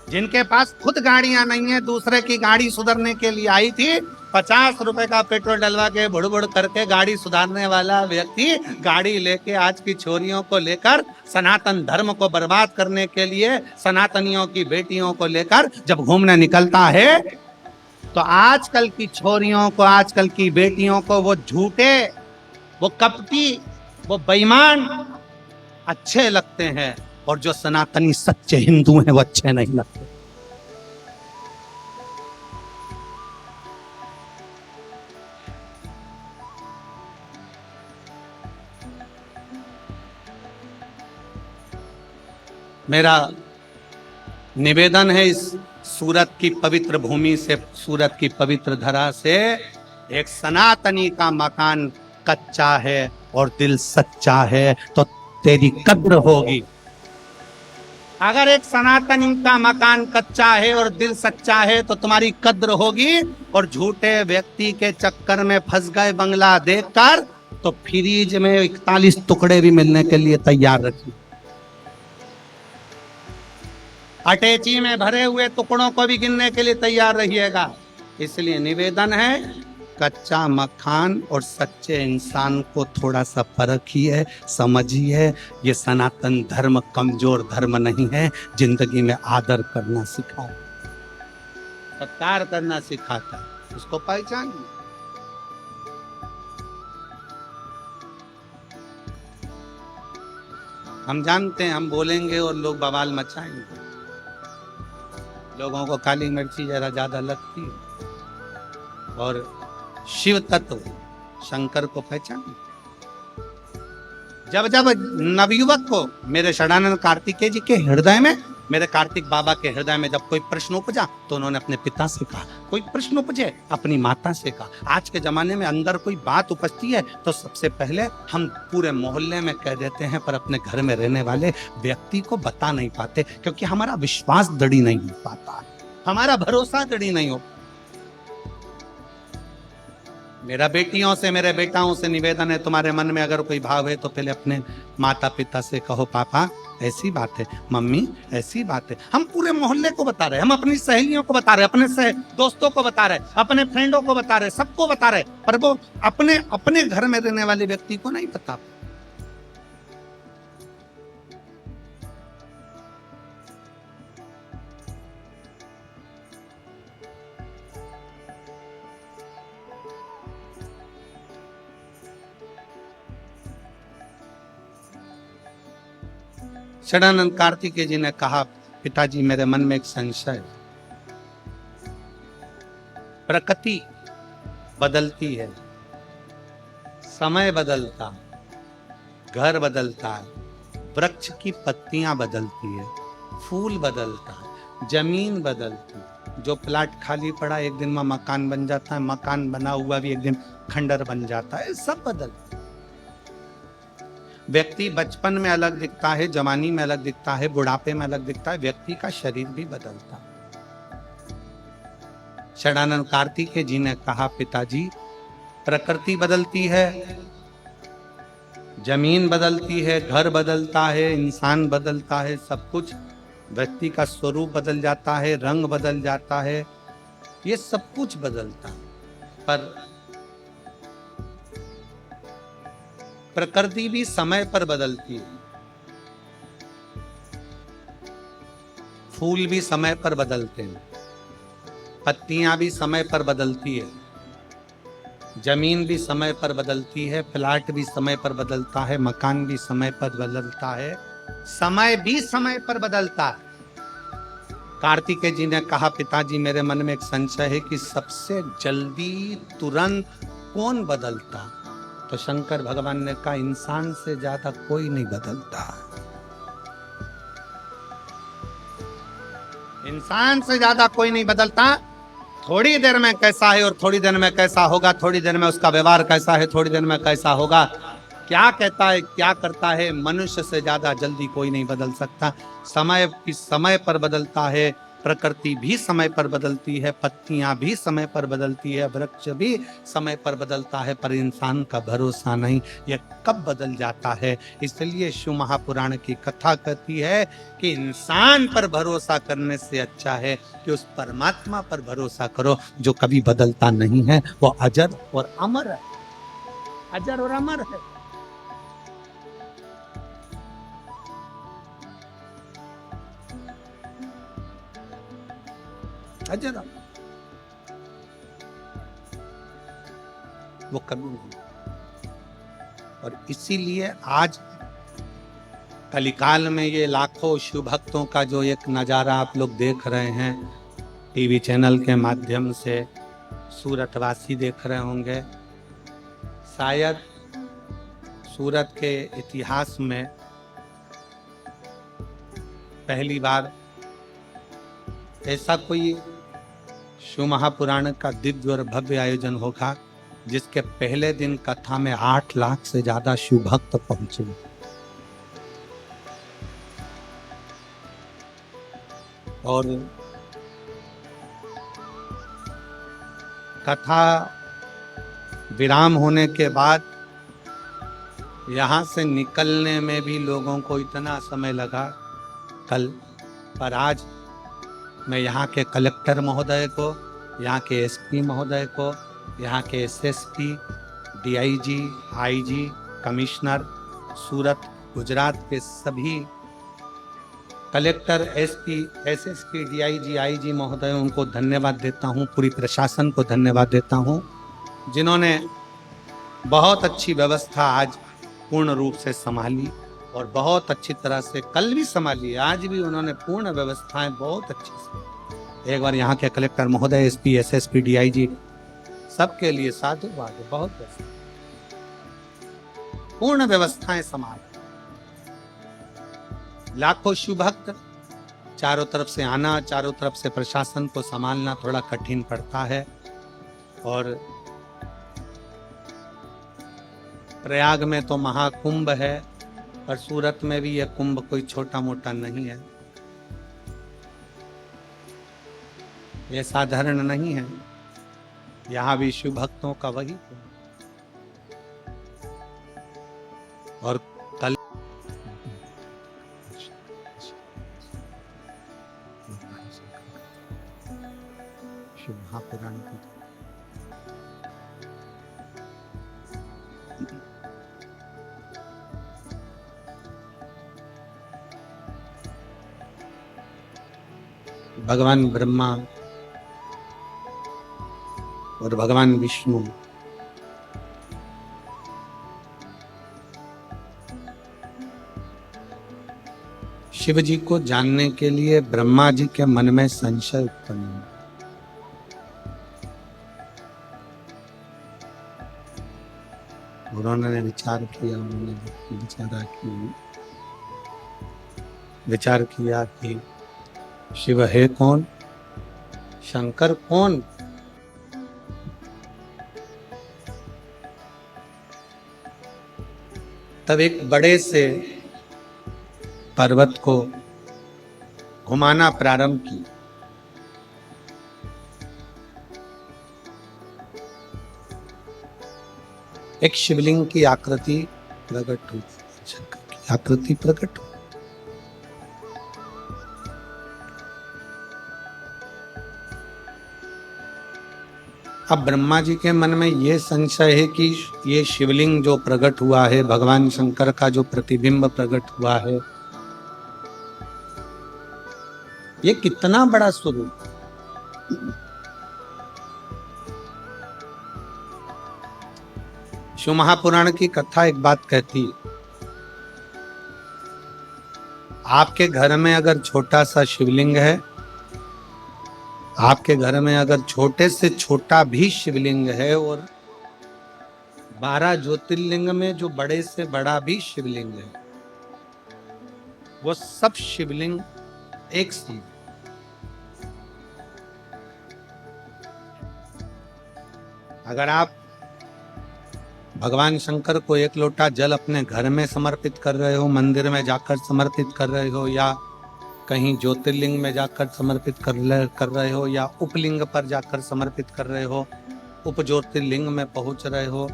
जिनके पास खुद गाड़ियां नहीं है, दूसरे की गाड़ी सुधारने के लिए आई थी, 50 रुपए का पेट्रोल डलवा के बुड़ करके गाड़ी सुधारने वाला व्यक्ति गाड़ी लेके आज की छोरियों को लेकर सनातन धर्म को बर्बाद करने के लिए सनातनियों की बेटियों को लेकर जब घूमने निकलता है, तो आजकल की छोरियों को, आजकल की बेटियों को वो झूठे, वो कपटी, वो बेईमान अच्छे लगते हैं, और जो सनातनी सच्चे हिंदू हैं वो अच्छे नहीं लगते। मेरा निवेदन है, इस सूरत की पवित्र भूमि से, सूरत की पवित्र धरा से, एक सनातनी का मकान कच्चा है और दिल सच्चा है तो तेरी कद्र होगी। अगर एक सनातनी का मकान कच्चा है और दिल सच्चा है तो तुम्हारी कद्र होगी, और झूठे व्यक्ति के चक्कर में फंस गए बंगला देखकर तो फ्रीज में 41 टुकड़े भी मिलने के लिए तैयार रखिए। अटैची में भरे हुए टुकड़ों को भी गिनने के लिए तैयार रहिएगा। इसलिए निवेदन है, कच्चा मकान और सच्चे इंसान को थोड़ा सा परखिए, समझिए। ये सनातन धर्म कमजोर धर्म नहीं है, जिंदगी में आदर करना सिखाए, सत्कार करना सिखाता है, उसको पहचानिए। हम जानते हैं हम बोलेंगे और लोग बवाल मचाएंगे, लोगों को काली मिर्ची जरा ज्यादा लगती है, और शिव तत्व शंकर को पहचाने। जब जब नवयुवक को, मेरे षडानंद कार्तिकेय जी के हृदय में, मेरे कार्तिक बाबा के हृदय में जब कोई प्रश्न उपजा तो उन्होंने अपने पिता से कहा, कोई प्रश्न उपजे अपनी माता से कहा। आज के जमाने में अंदर कोई बात उपजती है तो सबसे पहले हम पूरे मोहल्ले में कह देते हैं, पर अपने घर में रहने वाले व्यक्ति को बता नहीं पाते, क्योंकि हमारा विश्वास दृढ़ नहीं हो पाता, हमारा भरोसा दृढ़ नहीं हो। मेरा बेटियों से, मेरे बेटाओं से निवेदन है, तुम्हारे मन में अगर कोई भाव है तो पहले अपने माता पिता से कहो, पापा ऐसी बात है, मम्मी ऐसी बात है। हम पूरे मोहल्ले को बता रहे, हम अपनी सहेलियों को बता रहे, अपने दोस्तों को बता रहे, अपने फ्रेंडों को बता रहे, सबको बता रहे, पर वो अपने अपने घर में रहने वाले व्यक्ति को नहीं बता। षडानंद कार्तिकेय जी ने कहा, पिताजी मेरे मन में एक संशय है, प्रकृति बदलती है, समय बदलता, घर बदलता है, वृक्ष की पत्तियां बदलती है, फूल बदलता है, जमीन बदलती, जो प्लाट खाली पड़ा एक दिन में मकान बन जाता है, मकान बना हुआ भी एक दिन खंडर बन जाता है, सब बदल। व्यक्ति बचपन में अलग दिखता है, जवानी में अलग दिखता है, बुढ़ापे में अलग दिखता है, व्यक्ति का शरीर भी बदलता है। षडानंद कार्तिकेय जी ने कहा, पिताजी प्रकृति बदलती है, जमीन बदलती है, घर बदलता है, इंसान बदलता है, सब कुछ, व्यक्ति का स्वरूप बदल जाता है, रंग बदल जाता है, ये सब कुछ बदलता है, पर प्रकृति भी समय पर बदलती है। फूल भी समय पर बदलते हैं, पत्तियां भी समय पर बदलती है, जमीन भी समय पर बदलती है, प्लाट भी समय पर बदलता है, मकान भी समय पर बदलता है, समय भी समय पर बदलता है। कार्तिकेय जी ने कहा, पिताजी मेरे मन में एक संशय है कि सबसे जल्दी तुरंत कौन बदलता? तो शंकर भगवान ने कहा, इंसान से ज्यादा कोई नहीं बदलता। इंसान से ज्यादा कोई नहीं बदलता। थोड़ी देर में कैसा है और थोड़ी देर में कैसा होगा, थोड़ी देर में उसका व्यवहार कैसा है, थोड़ी देर में कैसा होगा, क्या कहता है, क्या करता है, मनुष्य से ज्यादा जल्दी कोई नहीं बदल सकता। समय की समय पर बदलता है, प्रकृति भी समय पर बदलती है, पत्तियां भी समय पर बदलती है, वृक्ष भी समय पर बदलता है, पर इंसान का भरोसा नहीं, यह कब बदल जाता है। इसलिए शिव महापुराण की कथा कहती है कि इंसान पर भरोसा करने से अच्छा है कि उस परमात्मा पर भरोसा करो जो कभी बदलता नहीं है, वो अजर और अमर है, अजर और अमर है। अजर वो कभी नहीं। और इसीलिए आज कलिकाल में ये लाखों शिव भक्तों का जो एक नज़ारा आप लोग देख रहे हैं टीवी चैनल के माध्यम से, सूरतवासी देख रहे होंगे, शायद सूरत के इतिहास में पहली बार ऐसा कोई शिव महापुराण का दिव्य और भव्य आयोजन होगा जिसके पहले दिन कथा में 8 लाख से ज्यादा शिव भक्त पहुंचे। और कथा विराम होने के बाद यहां से निकलने में भी लोगों को इतना समय लगा कल, पर आज मैं यहाँ के कलेक्टर महोदय को, यहाँ के एसपी महोदय को, यहाँ के एसएसपी, डीआईजी, आईजी, कमिश्नर सूरत, गुजरात के सभी collector, SP, SSP, DIG, IG महोदय, उनको धन्यवाद देता हूँ, पूरी प्रशासन को धन्यवाद देता हूँ जिन्होंने बहुत अच्छी व्यवस्था आज पूर्ण रूप से संभाली और बहुत अच्छी तरह से कल भी संभाली, आज भी उन्होंने पूर्ण व्यवस्थाएं बहुत अच्छी से। एक बार यहाँ के कलेक्टर महोदय, एसपी, एसएसपी, डीआईजी सबके लिए साधुवाद है, बहुत पूर्ण व्यवस्थाएं संभाल। लाखों शिव भक्त, चारों तरफ से आना, चारों तरफ से प्रशासन को संभालना थोड़ा कठिन पड़ता है। और प्रयाग में तो महाकुंभ है, पर सूरत में भी यह कुंभ कोई छोटा मोटा नहीं है, यह साधारण नहीं है, यहाँ भी शिव भक्तों का वही। और कल शिव महापुराण की भगवान ब्रह्मा और भगवान विष्णु शिव जी को जानने के लिए ब्रह्मा जी के मन में संशय उत्पन्न हुआ। उन्होंने विचार किया, विचार किया कि शिव है कौन, शंकर कौन? तब एक बड़े से पर्वत को घुमाना प्रारंभ की। एक शिवलिंग की आकृति प्रकट हुई, शंकर की आकृति प्रकट हुई। अब ब्रह्मा जी के मन में यह संशय है कि ये शिवलिंग जो प्रकट हुआ है, भगवान शंकर का जो प्रतिबिंब प्रकट हुआ है, ये कितना बड़ा स्वरूप। शिव महापुराण की कथा एक बात कहती है, आपके घर में अगर छोटा सा शिवलिंग है, आपके घर में अगर छोटे से छोटा भी शिवलिंग है, और 12 ज्योतिर्लिंग में जो बड़े से बड़ा भी शिवलिंग है, वो सब शिवलिंग एक सी। अगर आप भगवान शंकर को एक लोटा जल अपने घर में समर्पित कर रहे हो, मंदिर में जाकर समर्पित कर रहे हो, या कहीं ज्योतिर्लिंग में जाकर समर्पित कर रहे हो, या उपलिंग पर जाकर समर्पित कर रहे हो, उप ज्योतिर्लिंग में पहुंच रहे हो,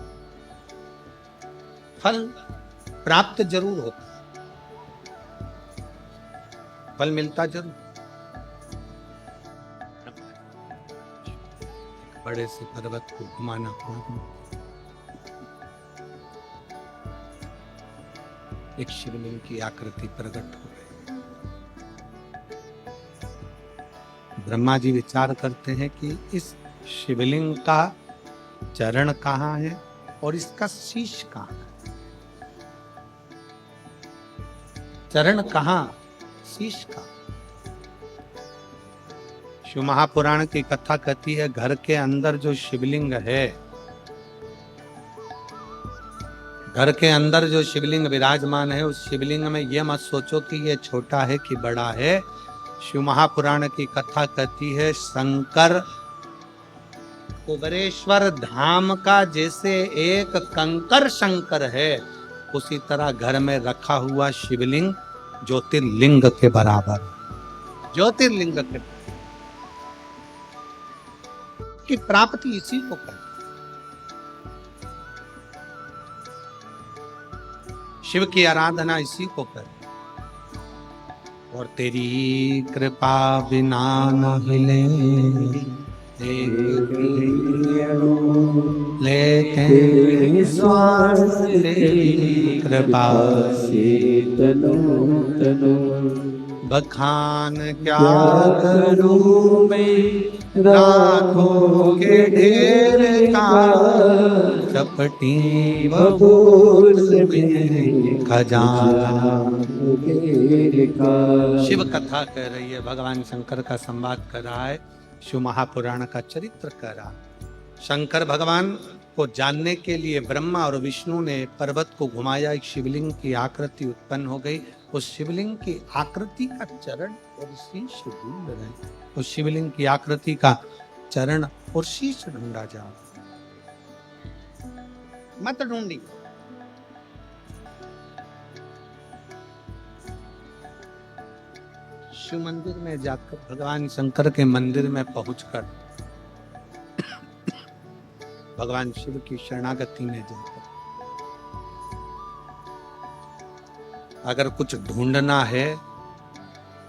फल प्राप्त जरूर होता है, फल मिलता जरूर। बड़े से पर्वत को घुमाना, एक शिवलिंग की आकृति प्रकट हो गई। ब्रह्मा जी विचार करते हैं कि इस शिवलिंग का चरण कहाँ है और इसका शीश कहाँ है। चरण कहाँ, शीश कहाँ। शिव महापुराण की कथा कहती है, घर के अंदर जो शिवलिंग है, घर के अंदर जो शिवलिंग विराजमान है, उस शिवलिंग में यह मत सोचो कि यह छोटा है कि बड़ा है। शिव महापुराण की कथा कहती है, शंकर कुबेरेश्वर धाम का जैसे एक कंकर शंकर है, उसी तरह घर में रखा हुआ शिवलिंग ज्योतिर्लिंग के बराबर, ज्योतिर्लिंग के की प्राप्ति इसी को कर। शिव की आराधना इसी को कर। और तेरी कृपा बिना न हिले लेते स्वार्थ तेरी कृपा से तनु बखान क्या करूं मैं राखों के ढेर का, चपटी बबूल में खजाना। शिव कथा कह रही है, भगवान शंकर का संवाद कर रहा है, शिव महापुराण का चरित्र कर रहा है। शंकर भगवान को जानने के लिए ब्रह्मा और विष्णु ने पर्वत को घुमाया, एक शिवलिंग की आकृति उत्पन्न हो गई। उस शिवलिंग की आकृति का चरण और शीश ढूंढ रहे, उस शिवलिंग की आकृति का चरण और शीश ढूंढा जाओ, मत ढूंढी। शिव मंदिर में जाकर, भगवान शंकर के मंदिर में पहुंचकर, भगवान शिव की शरणागति में जाकर अगर कुछ ढूंढना है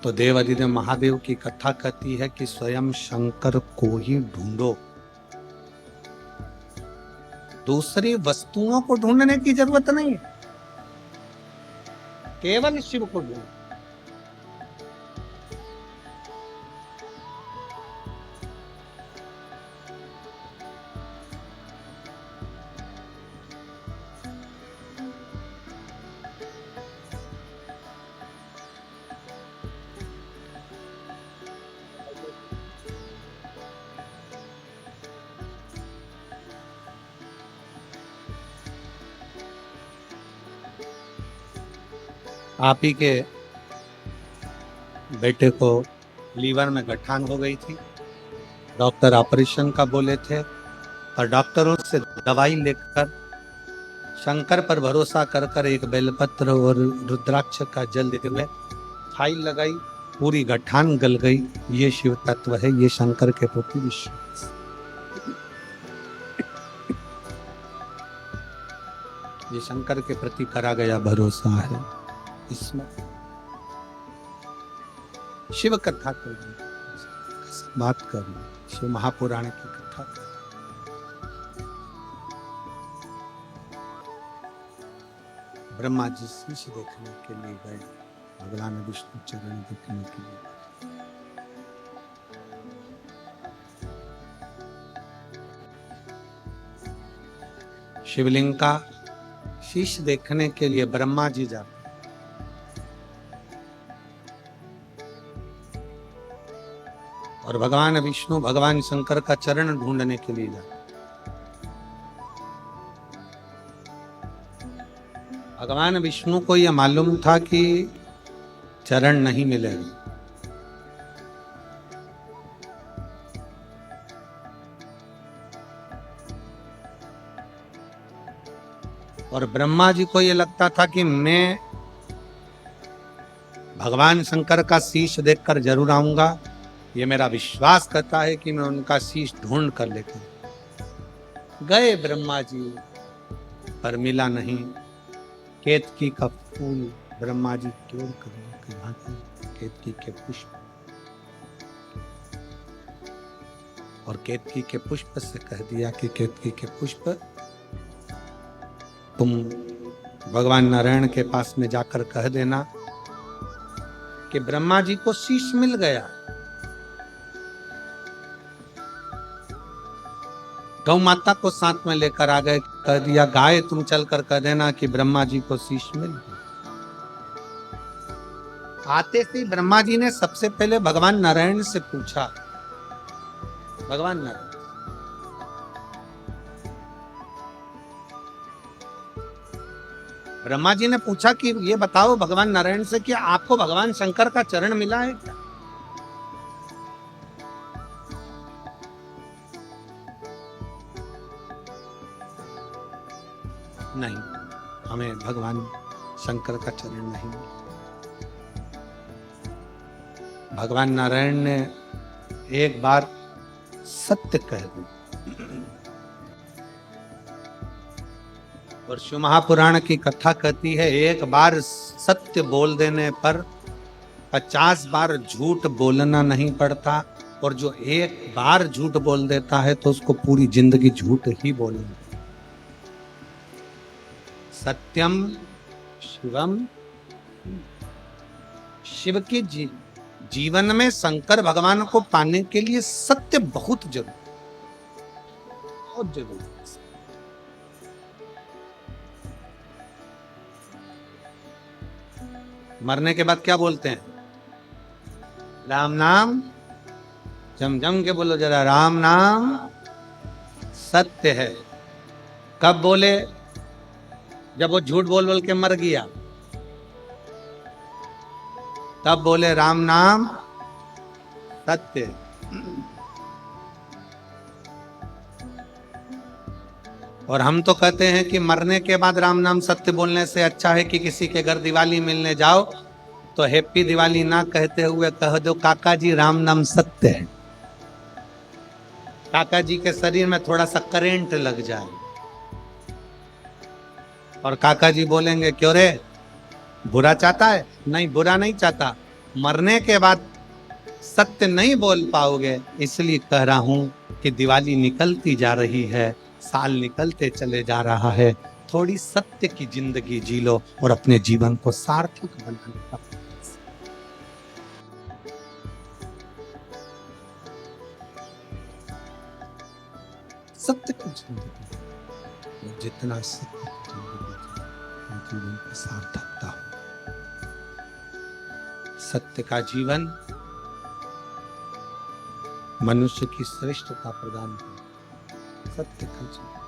तो देवाधिदेव महादेव की कथा कहती है कि स्वयं शंकर को ही ढूंढो, दूसरी वस्तुओं को ढूंढने की जरूरत नहीं है, केवल शिव को ढूंढो। आप ही के बेटे को लीवर में गठान हो गई थी, डॉक्टर ऑपरेशन का बोले थे, और डॉक्टरों से दवाई लेकर शंकर पर भरोसा कर कर एक बेलपत्र और रुद्राक्ष का जल देते हुए फाइल लगाई, पूरी गठान गल गई। ये शिव तत्व है, ये शंकर के प्रति विश्वास। ये शंकर के प्रति करा गया भरोसा है। इसमें शिव कथा को बात करनी, शिव महापुराण की कथा करनी। ब्रह्मा जी शीश देखने के लिए गए, भगवान विष्णु चरण देखने के लिए। शिवलिंग का शीश देखने के लिए ब्रह्मा जी जाते, और भगवान विष्णु भगवान शंकर का चरण ढूंढने के लिए जाते। भगवान विष्णु को यह मालूम था कि चरण नहीं मिलेगा, और ब्रह्मा जी को यह लगता था कि मैं भगवान शंकर का शीश देखकर जरूर आऊंगा। ये मेरा विश्वास करता है कि मैं उनका शीश ढूंढ कर लेकर गए। ब्रह्मा जी पर मिला नहीं। केतकी का फूल ब्रह्मा जी तोड़ कर भागे, केतकी के पुष्प, और केतकी के पुष्प से कह दिया कि केतकी के पुष्प तुम भगवान नारायण के पास में जाकर कह देना कि ब्रह्मा जी को शीश मिल गया। गौ माता को साथ में लेकर आ गए, कह दिया गाय तुम चलकर कह देना कि ब्रह्मा जी को शीश मिल गया। आते ही ब्रह्मा जी ने सबसे पहले भगवान नारायण से पूछा, भगवान नारायण ब्रह्मा जी ने पूछा कि ये बताओ भगवान नारायण से कि आपको भगवान शंकर का चरण मिला है क्या? नहीं, हमें भगवान शंकर का चरण नहीं मिला। भगवान नारायण ने एक बार सत्य कह दिया, और शिव महापुराण की कथा कहती है एक बार सत्य बोल देने पर 50 बार झूठ बोलना नहीं पड़ता, और जो एक बार झूठ बोल देता है तो उसको पूरी जिंदगी झूठ ही बोलना। सत्यम शिवम, शिव के जीवन में शंकर भगवान को पाने के लिए सत्य बहुत जरूरी, बहुत जरूरी। मरने के बाद क्या बोलते हैं? राम नाम, जम जम के बोलो जरा, राम नाम सत्य है। कब बोले? जब वो झूठ बोल बोल के मर गया, तब बोले राम नाम सत्य। और हम तो कहते हैं कि मरने के बाद राम नाम सत्य बोलने से अच्छा है कि किसी के घर दिवाली मिलने जाओ तो हैप्पी दिवाली ना कहते हुए कह दो काका जी राम नाम सत्य है। काका जी के शरीर में थोड़ा सा करंट लग जाए, और काका जी बोलेंगे क्यों रे, बुरा चाहता है? नहीं, बुरा नहीं चाहता, मरने के बाद सत्य नहीं बोल पाओगे, इसलिए कह रहा हूं कि दिवाली निकलती जा रही है, साल निकलते चले जा रहा है, थोड़ी सत्य की जिंदगी जी लो और अपने जीवन को सार्थक बनाने का सत्य की जिंदगी, जितना सत्य की जिंदगी जीवन की सार्थकता हो। सत्य का जीवन मनुष्य की श्रेष्ठता प्रदान करे। सत्य का जीवन,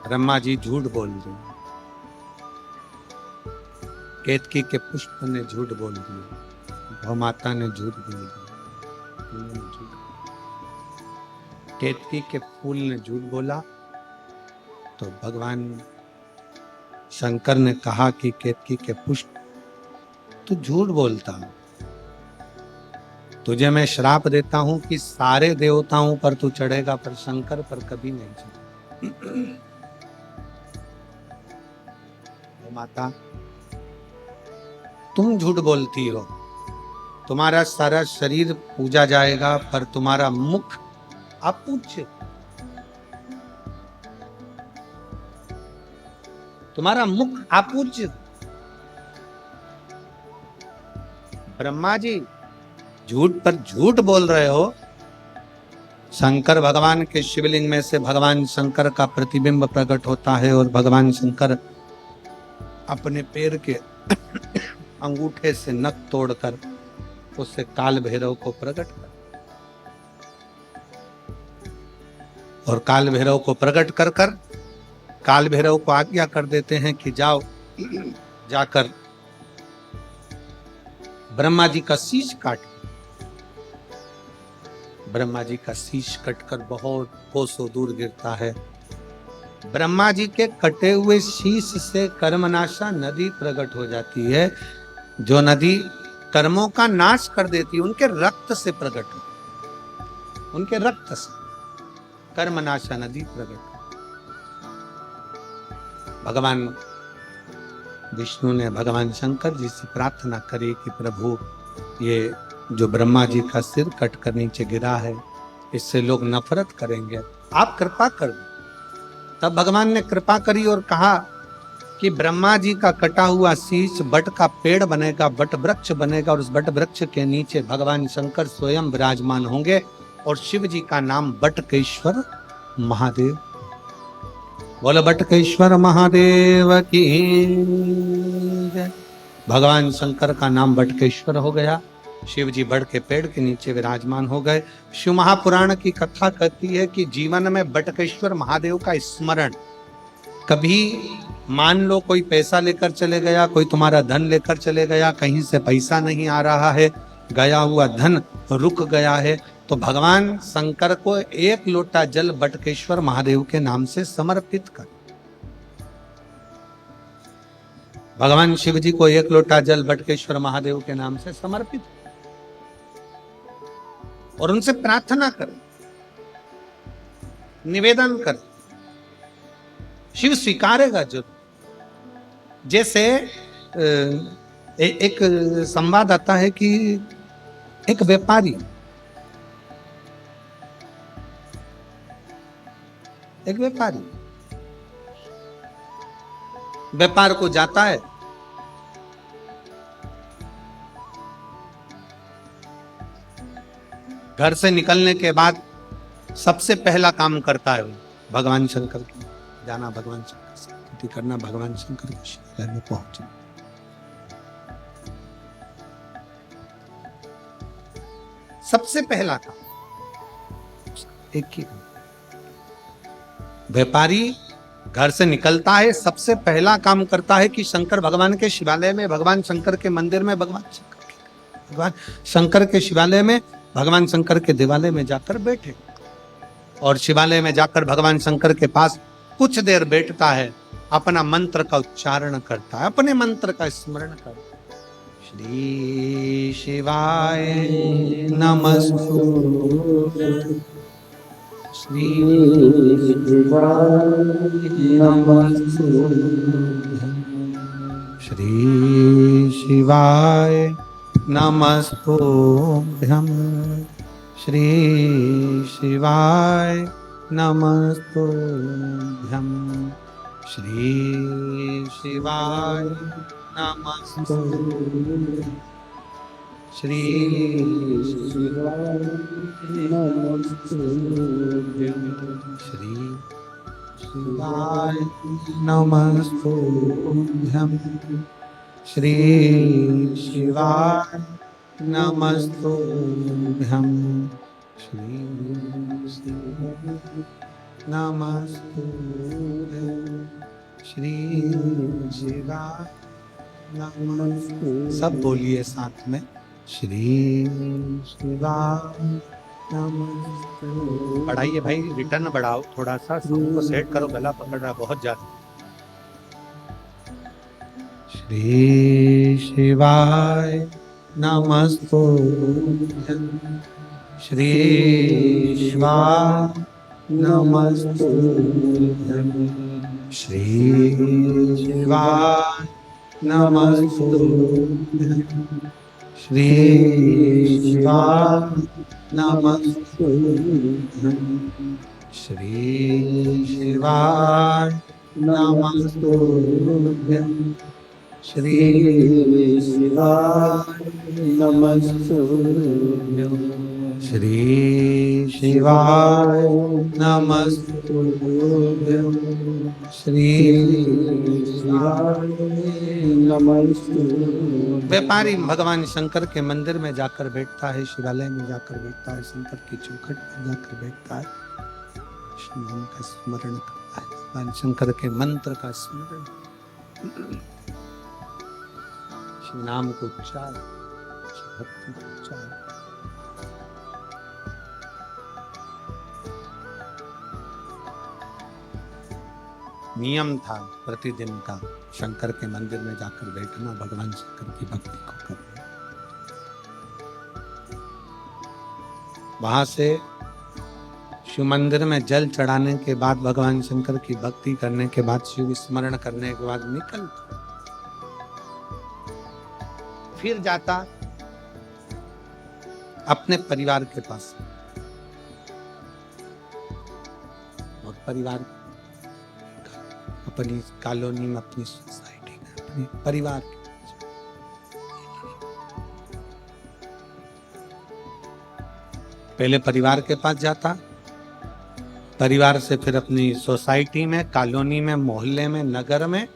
ब्रह्मा जी झूठ बोल रहे हैं, केतकी के पुष्प ने झूठ बोल दिया, गौ माता ने झूठ बोल दिया, केतकी के फूल ने झूठ बोला। तो भगवान शंकर ने कहा कि केतकी के पुष्प, तू झूठ बोलता, तुझे मैं श्राप देता हूं कि सारे देवताओं पर तू चढ़ेगा पर शंकर पर कभी नहीं चढ़ेगा। माता तुम झूठ बोलती हो, तुम्हारा सारा शरीर पूजा जाएगा पर तुम्हारा मुख अपूज्य, तुम्हारा मुख अपूज्य। ब्रह्मा जी झूठ पर झूठ बोल रहे हो। शंकर भगवान के शिवलिंग में से भगवान शंकर का प्रतिबिंब प्रकट होता है और भगवान शंकर अपने पैर के अंगूठे से नख तोड़कर उससे काल भैरव को प्रकट कर, और काल भैरव को प्रकट कर कर काल भैरव को आज्ञा कर देते हैं कि जाओ, जाकर ब्रह्मा जी का शीश काट। ब्रह्मा जी का शीश कटकर बहुत कोसों दूर गिरता है। ब्रह्मा जी के कटे हुए शीश से कर्मनाशा नदी प्रकट हो जाती है, जो नदी कर्मों का नाश कर देती है। उनके रक्त से प्रकट हो, उनके रक्त से कर्मनाशा नदी प्रकट। भगवान विष्णु ने भगवान शंकर जी से प्रार्थना करी कि प्रभु, ये जो ब्रह्मा जी का सिर कटकर नीचे गिरा है, इससे लोग नफरत करेंगे, आप कृपा कर दो। तब भगवान ने कृपा करी और कहा कि ब्रह्मा जी का कटा हुआ शीश बट का पेड़ बनेगा, बट वृक्ष बनेगा, और उस बट वृक्ष के नीचे भगवान शंकर स्वयं विराजमान होंगे और शिव जी का नाम बटकेश्वर महादेव। बोलो बटकेश्वर महादेव की जय। भगवान शंकर का नाम बटकेश्वर हो गया। शिव जी बड़ के पेड़ के नीचे विराजमान हो गए। शिव महापुराण की कथा कहती है कि जीवन में बटकेश्वर महादेव का स्मरण, कभी मान लो कोई पैसा लेकर चले गया, कोई तुम्हारा धन लेकर चले गया, कहीं से पैसा नहीं आ रहा है, गया हुआ धन रुक गया है, तो भगवान शंकर को एक लोटा जल बटकेश्वर महादेव के नाम से समर्पित कर। भगवान शिव जी को एक लोटा जल बटकेश्वर महादेव के नाम से समर्पित और उनसे प्रार्थना कर, निवेदन कर, शिव स्वीकारेगा जरूर। जैसे एक संवाद आता है कि एक व्यापारी व्यापार को जाता है, घर से निकलने के बाद सबसे पहला काम करता है भगवान शंकर की जाना, भगवान शंकर से स्तुति करना, भगवान शंकर के शिवालय में पहुंचना। सबसे पहला काम एक ही, व्यापारी घर से निकलता है, सबसे पहला काम करता है कि शंकर भगवान के शिवालय में, भगवान शंकर के मंदिर में, भगवान शंकर के शिवालय में, भगवान शंकर के देवालय में जाकर बैठे और शिवालय में जाकर भगवान शंकर के पास कुछ देर बैठता है, अपना मंत्र का उच्चारण करता है, अपने मंत्र का स्मरण करता है। श्री शिवाय नमस्तुभ्यं, श्री शिवाय नमस्तुभ्यं, श्री शिवाय नमस्तुभ्यं, श्री शिवाय नमस्तुभ्यं, श्री शिवाय नमस्तुभ्यं, श्री शिवाय नमस्तुभ्यं, श्री शिवाय नमस्तुभ्यं, श्री शिवाय नमस्तुभ्यं, श्री नमस्तुभ्यं, श्री शिवाय नमस्ते। सब बोलिए साथ में, श्री शिवाय नमस्ते। बढ़ाइए भाई, रिटर्न बढ़ाओ थोड़ा सा, साउंड को सेट करो, गला पकड़ रहा बहुत ज्यादा। श्री शिवाय नमस्तु, श्री शिवाय नमस्तु, श्री शिवाय नमस्तु, श्री शिवाय नमस्तु, श्री शिवाय नमस्तु, श्री शिवाय नमस्तु, श्री शिवाय नमस्तु, श्री शिवाय नमस्तु। व्यापारी भगवान शंकर के मंदिर में जाकर बैठता है, शिवालय में जाकर बैठता है, शंकर की चौखट पर जाकर बैठता है, कृष्ण नाम का स्मरण करता है, भगवान शंकर के मंत्र का स्मरण, श्री नाम को उच्चार, भक्ति को उच्चार। नियम था प्रतिदिन का शंकर के मंदिर में जाकर बैठना, भगवान शंकर की भक्ति को करना। वहां से शिव मंदिर में जल चढ़ाने के बाद, भगवान शंकर की भक्ति करने के बाद, शिव स्मरण करने के बाद निकलता, फिर जाता अपने परिवार के पास, और परिवार अपनी कॉलोनी में, अपनी सोसाइटी में, अपने परिवार के पहले परिवार के पास जाता, परिवार से फिर अपनी सोसाइटी में, कॉलोनी में, मोहल्ले में, नगर में,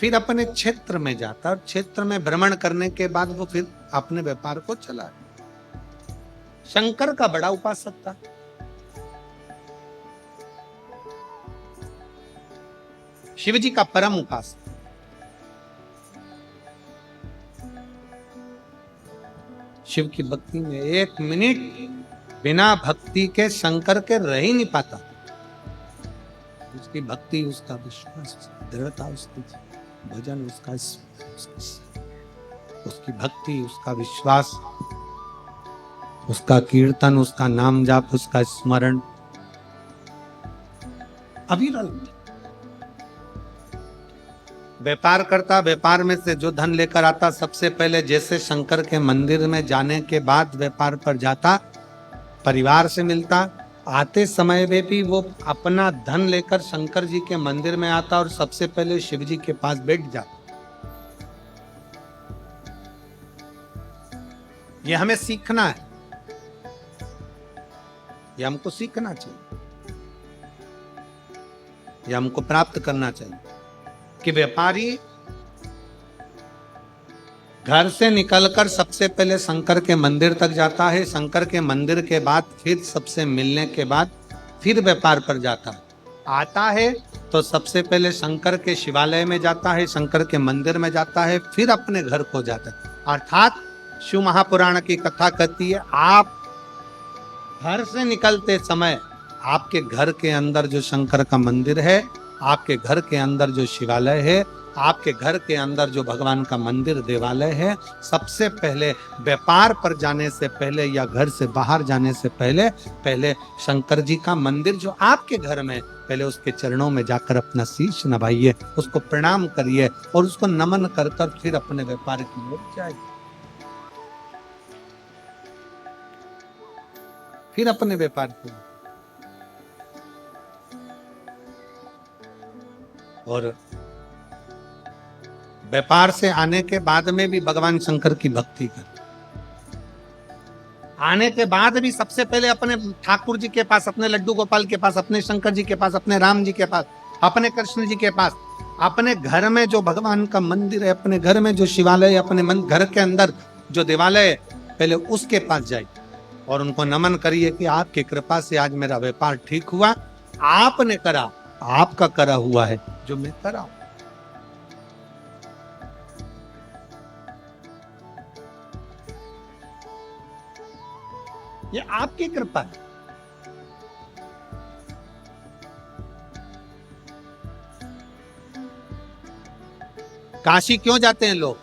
फिर अपने क्षेत्र में जाता, और क्षेत्र में भ्रमण करने के बाद वो फिर अपने व्यापार को चला। शंकर का बड़ा उपासक था, शिव जी का परम उपासक। शिव की भक्ति में एक मिनट बिना भक्ति के शंकर के रह ही नहीं पाता। उसकी भक्ति, उसका विश्वास, दृढ़ता, उसकी भजन, उसकी भक्ति, उसका विश्वास, उसका कीर्तन, उसका नाम जाप, उसका स्मरण अविरल। व्यापार करता, व्यापार में से जो धन लेकर आता, सबसे पहले जैसे शंकर के मंदिर में जाने के बाद व्यापार पर जाता, परिवार से मिलता, आते समय में भी वो अपना धन लेकर शंकर जी के मंदिर में आता और सबसे पहले शिव जी के पास बैठ जाता। ये हमें सीखना है, ये हमको सीखना चाहिए, ये हमको प्राप्त करना चाहिए कि व्यापारी घर से निकलकर सबसे पहले शंकर के मंदिर तक जाता है, शंकर के मंदिर के बाद फिर सबसे मिलने के बाद फिर व्यापार पर जाता है। आता है तो सबसे पहले शंकर के शिवालय में जाता है, शंकर के मंदिर में जाता है, फिर अपने घर को जाता है। अर्थात शिव महापुराण की कथा कहती है, आप घर से निकलते समय आपके घर के अंदर जो शंकर का मंदिर है, आपके घर के अंदर जो शिवालय है, आपके घर के अंदर जो भगवान का मंदिर देवालय है, सबसे पहले व्यापार पर जाने से पहले या घर से बाहर जाने से पहले पहले शंकर जी का मंदिर जो आपके घर में, पहले उसके चरणों में जाकर अपना शीश नवाइए, उसको प्रणाम करिए और उसको नमन कर कर फिर अपने व्यापार की ओर जाइए, फिर अपने व्यापार की। और व्यापार से आने के बाद में भी भगवान शंकर की भक्ति कर, आने के बाद भी सबसे पहले अपने ठाकुर जी के पास, अपने लड्डू गोपाल के पास, अपने शंकर जी के पास, अपने राम जी के पास, अपने कृष्ण जी के पास, अपने घर में जो भगवान का मंदिर है, अपने घर में जो शिवालय है, अपने घर के अंदर जो देवालय है, पहले उसके पास जाइए और उनको नमन करिए कि आपकी कृपा से आज मेरा व्यापार ठीक हुआ, आपने करा, आपका करा हुआ है जो मैं करा। ये आपकी कृपा है। काशी क्यों जाते हैं लोग?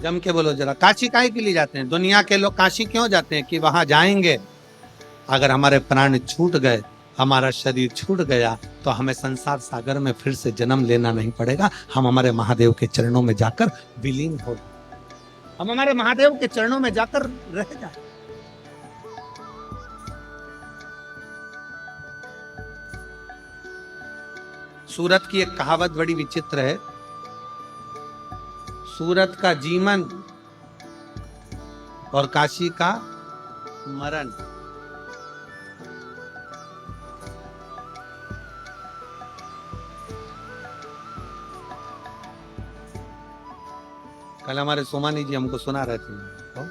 जम के बोलो जरा, काशी काहे के लिए जाते हैं? दुनिया के लोग काशी क्यों जाते हैं? कि वहां जाएंगे, अगर हमारे प्राण छूट गए, हमारा शरीर छूट गया, तो हमें संसार सागर में फिर से जन्म लेना नहीं पड़ेगा। हम हमारे महादेव के चरणों में जाकर विलीन हो, हम हमारे महादेव के चरणों में जाकर रह जाए। सूरत की एक कहावत बड़ी विचित्र है, सूरत का जीवन और काशी का मरण। कल हमारे सोमानी जी हमको सुना रहे थे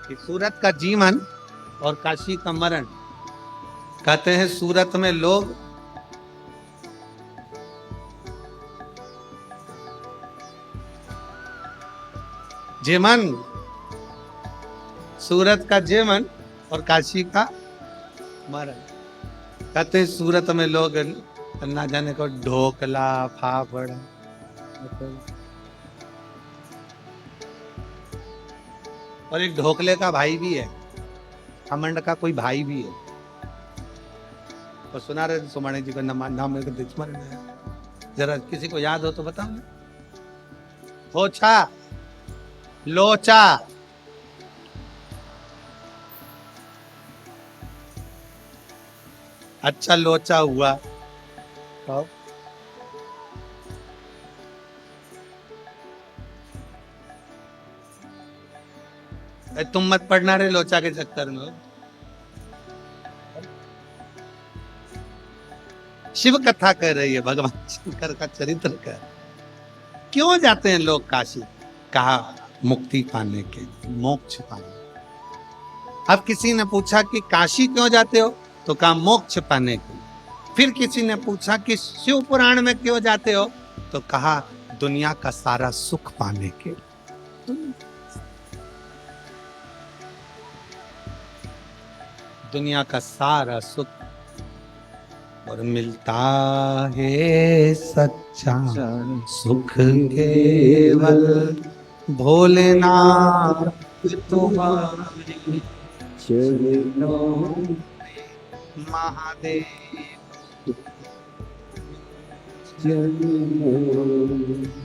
कि सूरत का जीवन और काशी का मरण। कहते हैं सूरत में लोग जीवन, सूरत का जीवन और काशी का मरण। कहते हैं सूरत में लोग ना जाने को ढोकला फाफड़ा, और एक ढोकले का भाई भी है, खमंड का कोई भाई भी है। और सुना रहे सोमानी जी का नाम मेरे को स्मरण है, जरा किसी को याद हो तो बताओ ना। होछा, लोचा, अच्छा लोचा हुआ। तो तुम मत पढ़ना रे लोचा के चक्कर में। शिव कथा कह रही है, भगवान शंकर का चरित्र कह। क्यों जाते हैं लोग काशी? कहा मुक्ति पाने के, मोक्ष पाने। अब किसी ने पूछा कि काशी क्यों जाते हो? तो कहा मोक्ष पाने के। फिर किसी ने पूछा कि शिव पुराण में क्यों जाते हो? तो कहा दुनिया का सारा सुख पाने के। दुनिया का सारा सुख और मिलता है सच्चा सुख केवल भोलेनाथ तुम्हारे चरणों महादेव।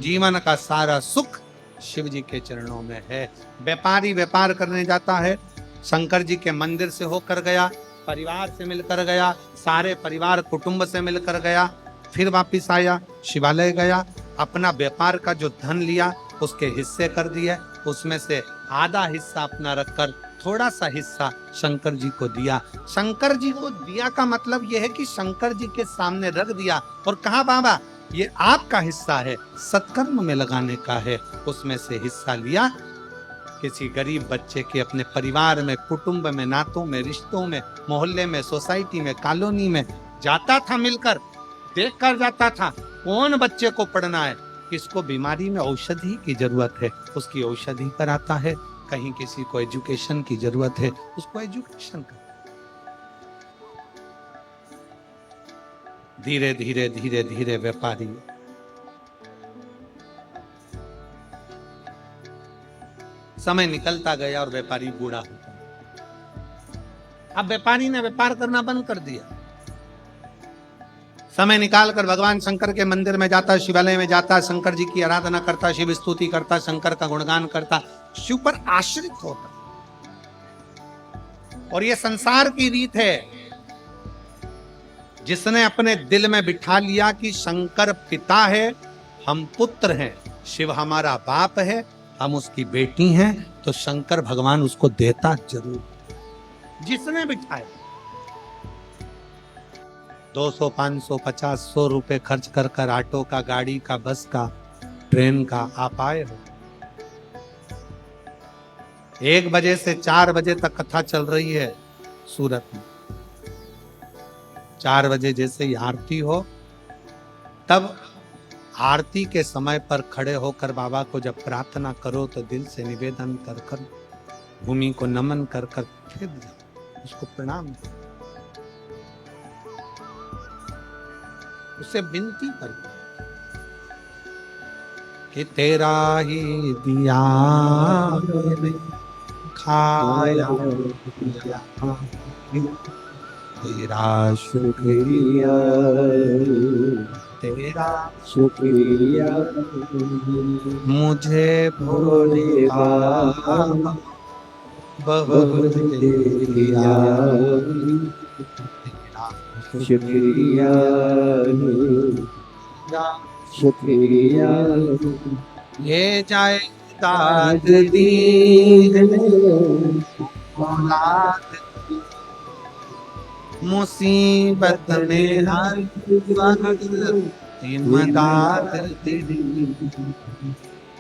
जीवन का सारा सुख शिव जी के चरणों में है। व्यापारी व्यापार करने जाता है, शंकर जी के मंदिर से होकर गया, परिवार से मिलकर गया, सारे परिवार कुटुंब से मिलकर गया, फिर वापिस आया, शिवालय गया, अपना व्यापार का जो धन लिया उसके हिस्से कर दिए, उसमें से आधा हिस्सा अपना रखकर थोड़ा सा हिस्सा शंकर जी को दिया। शंकर जी को दिया का मतलब यह है कि शंकर जी के सामने रख दिया और कहा बाबा ये आपका हिस्सा है, सत्कर्म में लगाने का है। उसमें से हिस्सा लिया, किसी गरीब बच्चे के अपने परिवार में, कुटुंब में, नातों में, रिश्तों में, मोहल्ले में, सोसाइटी में, कॉलोनी में जाता था, मिलकर देख कर जाता था कौन बच्चे को पढ़ना है, किसको बीमारी में औषधि की जरूरत है उसकी औषधि कराता है, कहीं किसी को एजुकेशन की जरूरत है उसको एजुकेशन कर। धीरे धीरे धीरे धीरे व्यापारी समय निकलता गया और व्यापारी बूढ़ा होता। अब व्यापारी ने व्यापार करना बंद कर दिया, समय निकालकर भगवान शंकर के मंदिर में जाता, शिवालय में जाता, शंकर जी की आराधना करता, शिव स्तुति करता, शंकर का गुणगान करता, शिव पर आश्रित होता। और ये संसार की रीत है, जिसने अपने दिल में बिठा लिया कि शंकर पिता है, हम पुत्र हैं, शिव हमारा बाप है, हम उसकी बेटी हैं, तो शंकर भगवान उसको देता जरूर। जिसने बिठाया 200, 500, 50, 100 रुपए खर्च कर कर ऑटो का, गाड़ी का, बस का, ट्रेन का आप आए हो। 1 बजे से 4 बजे तक कथा चल रही है सूरत में। 4 बजे जैसे ही आरती हो, तब आरती के समय पर खड़े होकर बाबा को जब प्रार्थना करो तो दिल से निवेदन कर भूमि को नमन कर कर फिर उसको प्रणाम, उससे विनती कर कि तेरा ही दिया मैंने खाया, तेरा शुक्रिया तेरा शुक्रिया मुझे भोले भोले बाबा बाबा बहुत दे दिया, शुक्रिया तेरा शुक्रिया ये जायदाद दी है औलाद, मुसीबत में हर वक्त इमदाद तेरी,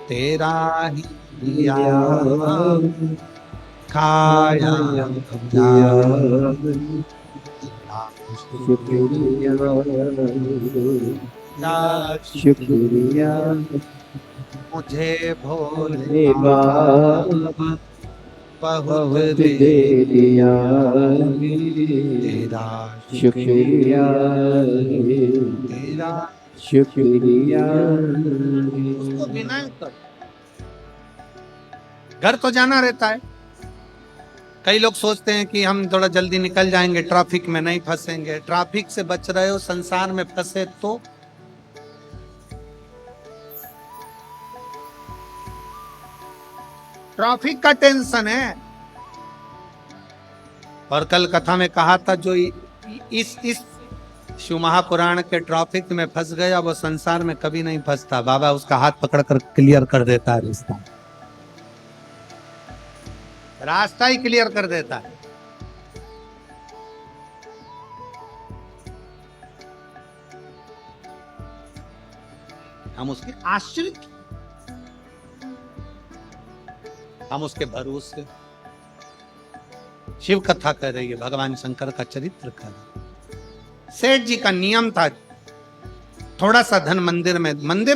तेरा ही दिया खाया शुक्रिया शुक्रिया मुझे भोले हे बाबा बहुत दे दिया तेरा शुक्रिया तेरा शुक्रिया उसको विनय कर। घर तो जाना रहता है, कई लोग सोचते हैं कि हम थोड़ा जल्दी निकल जाएंगे, ट्रैफिक में नहीं फंसेंगे। ट्रैफिक से बच रहे हो, संसार में फंसे तो ट्रैफिक का टेंशन है। और कल कथा में कहा था जो इस शिव महापुराण के ट्रैफिक में फंस गया वो संसार में कभी नहीं फंसता। बाबा उसका हाथ पकड़कर क्लियर कर देता है, रास्ता ही क्लियर कर देता है। हम उसके आश्रित, हम उसके भरोसे। शिव कथा कर रही है, भगवान शंकर का चरित्र कर रही है। सेठ जी का नियम था थोड़ा सा धन मंदिर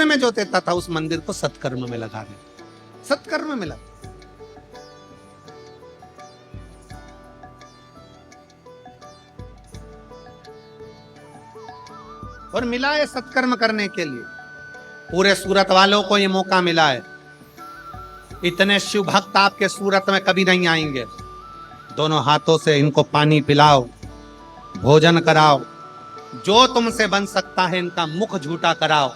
में जो देता था उस मंदिर को सत्कर्म में लगा देता, सत्कर्म में लगा। और मिला है सत्कर्म करने के लिए, पूरे सूरत वालों को ये मौका मिला है। इतने शिव भक्त आपके सूरत में कभी नहीं आएंगे। दोनों हाथों से इनको पानी पिलाओ, भोजन कराओ, जो तुमसे बन सकता है इनका मुख झूठा कराओ,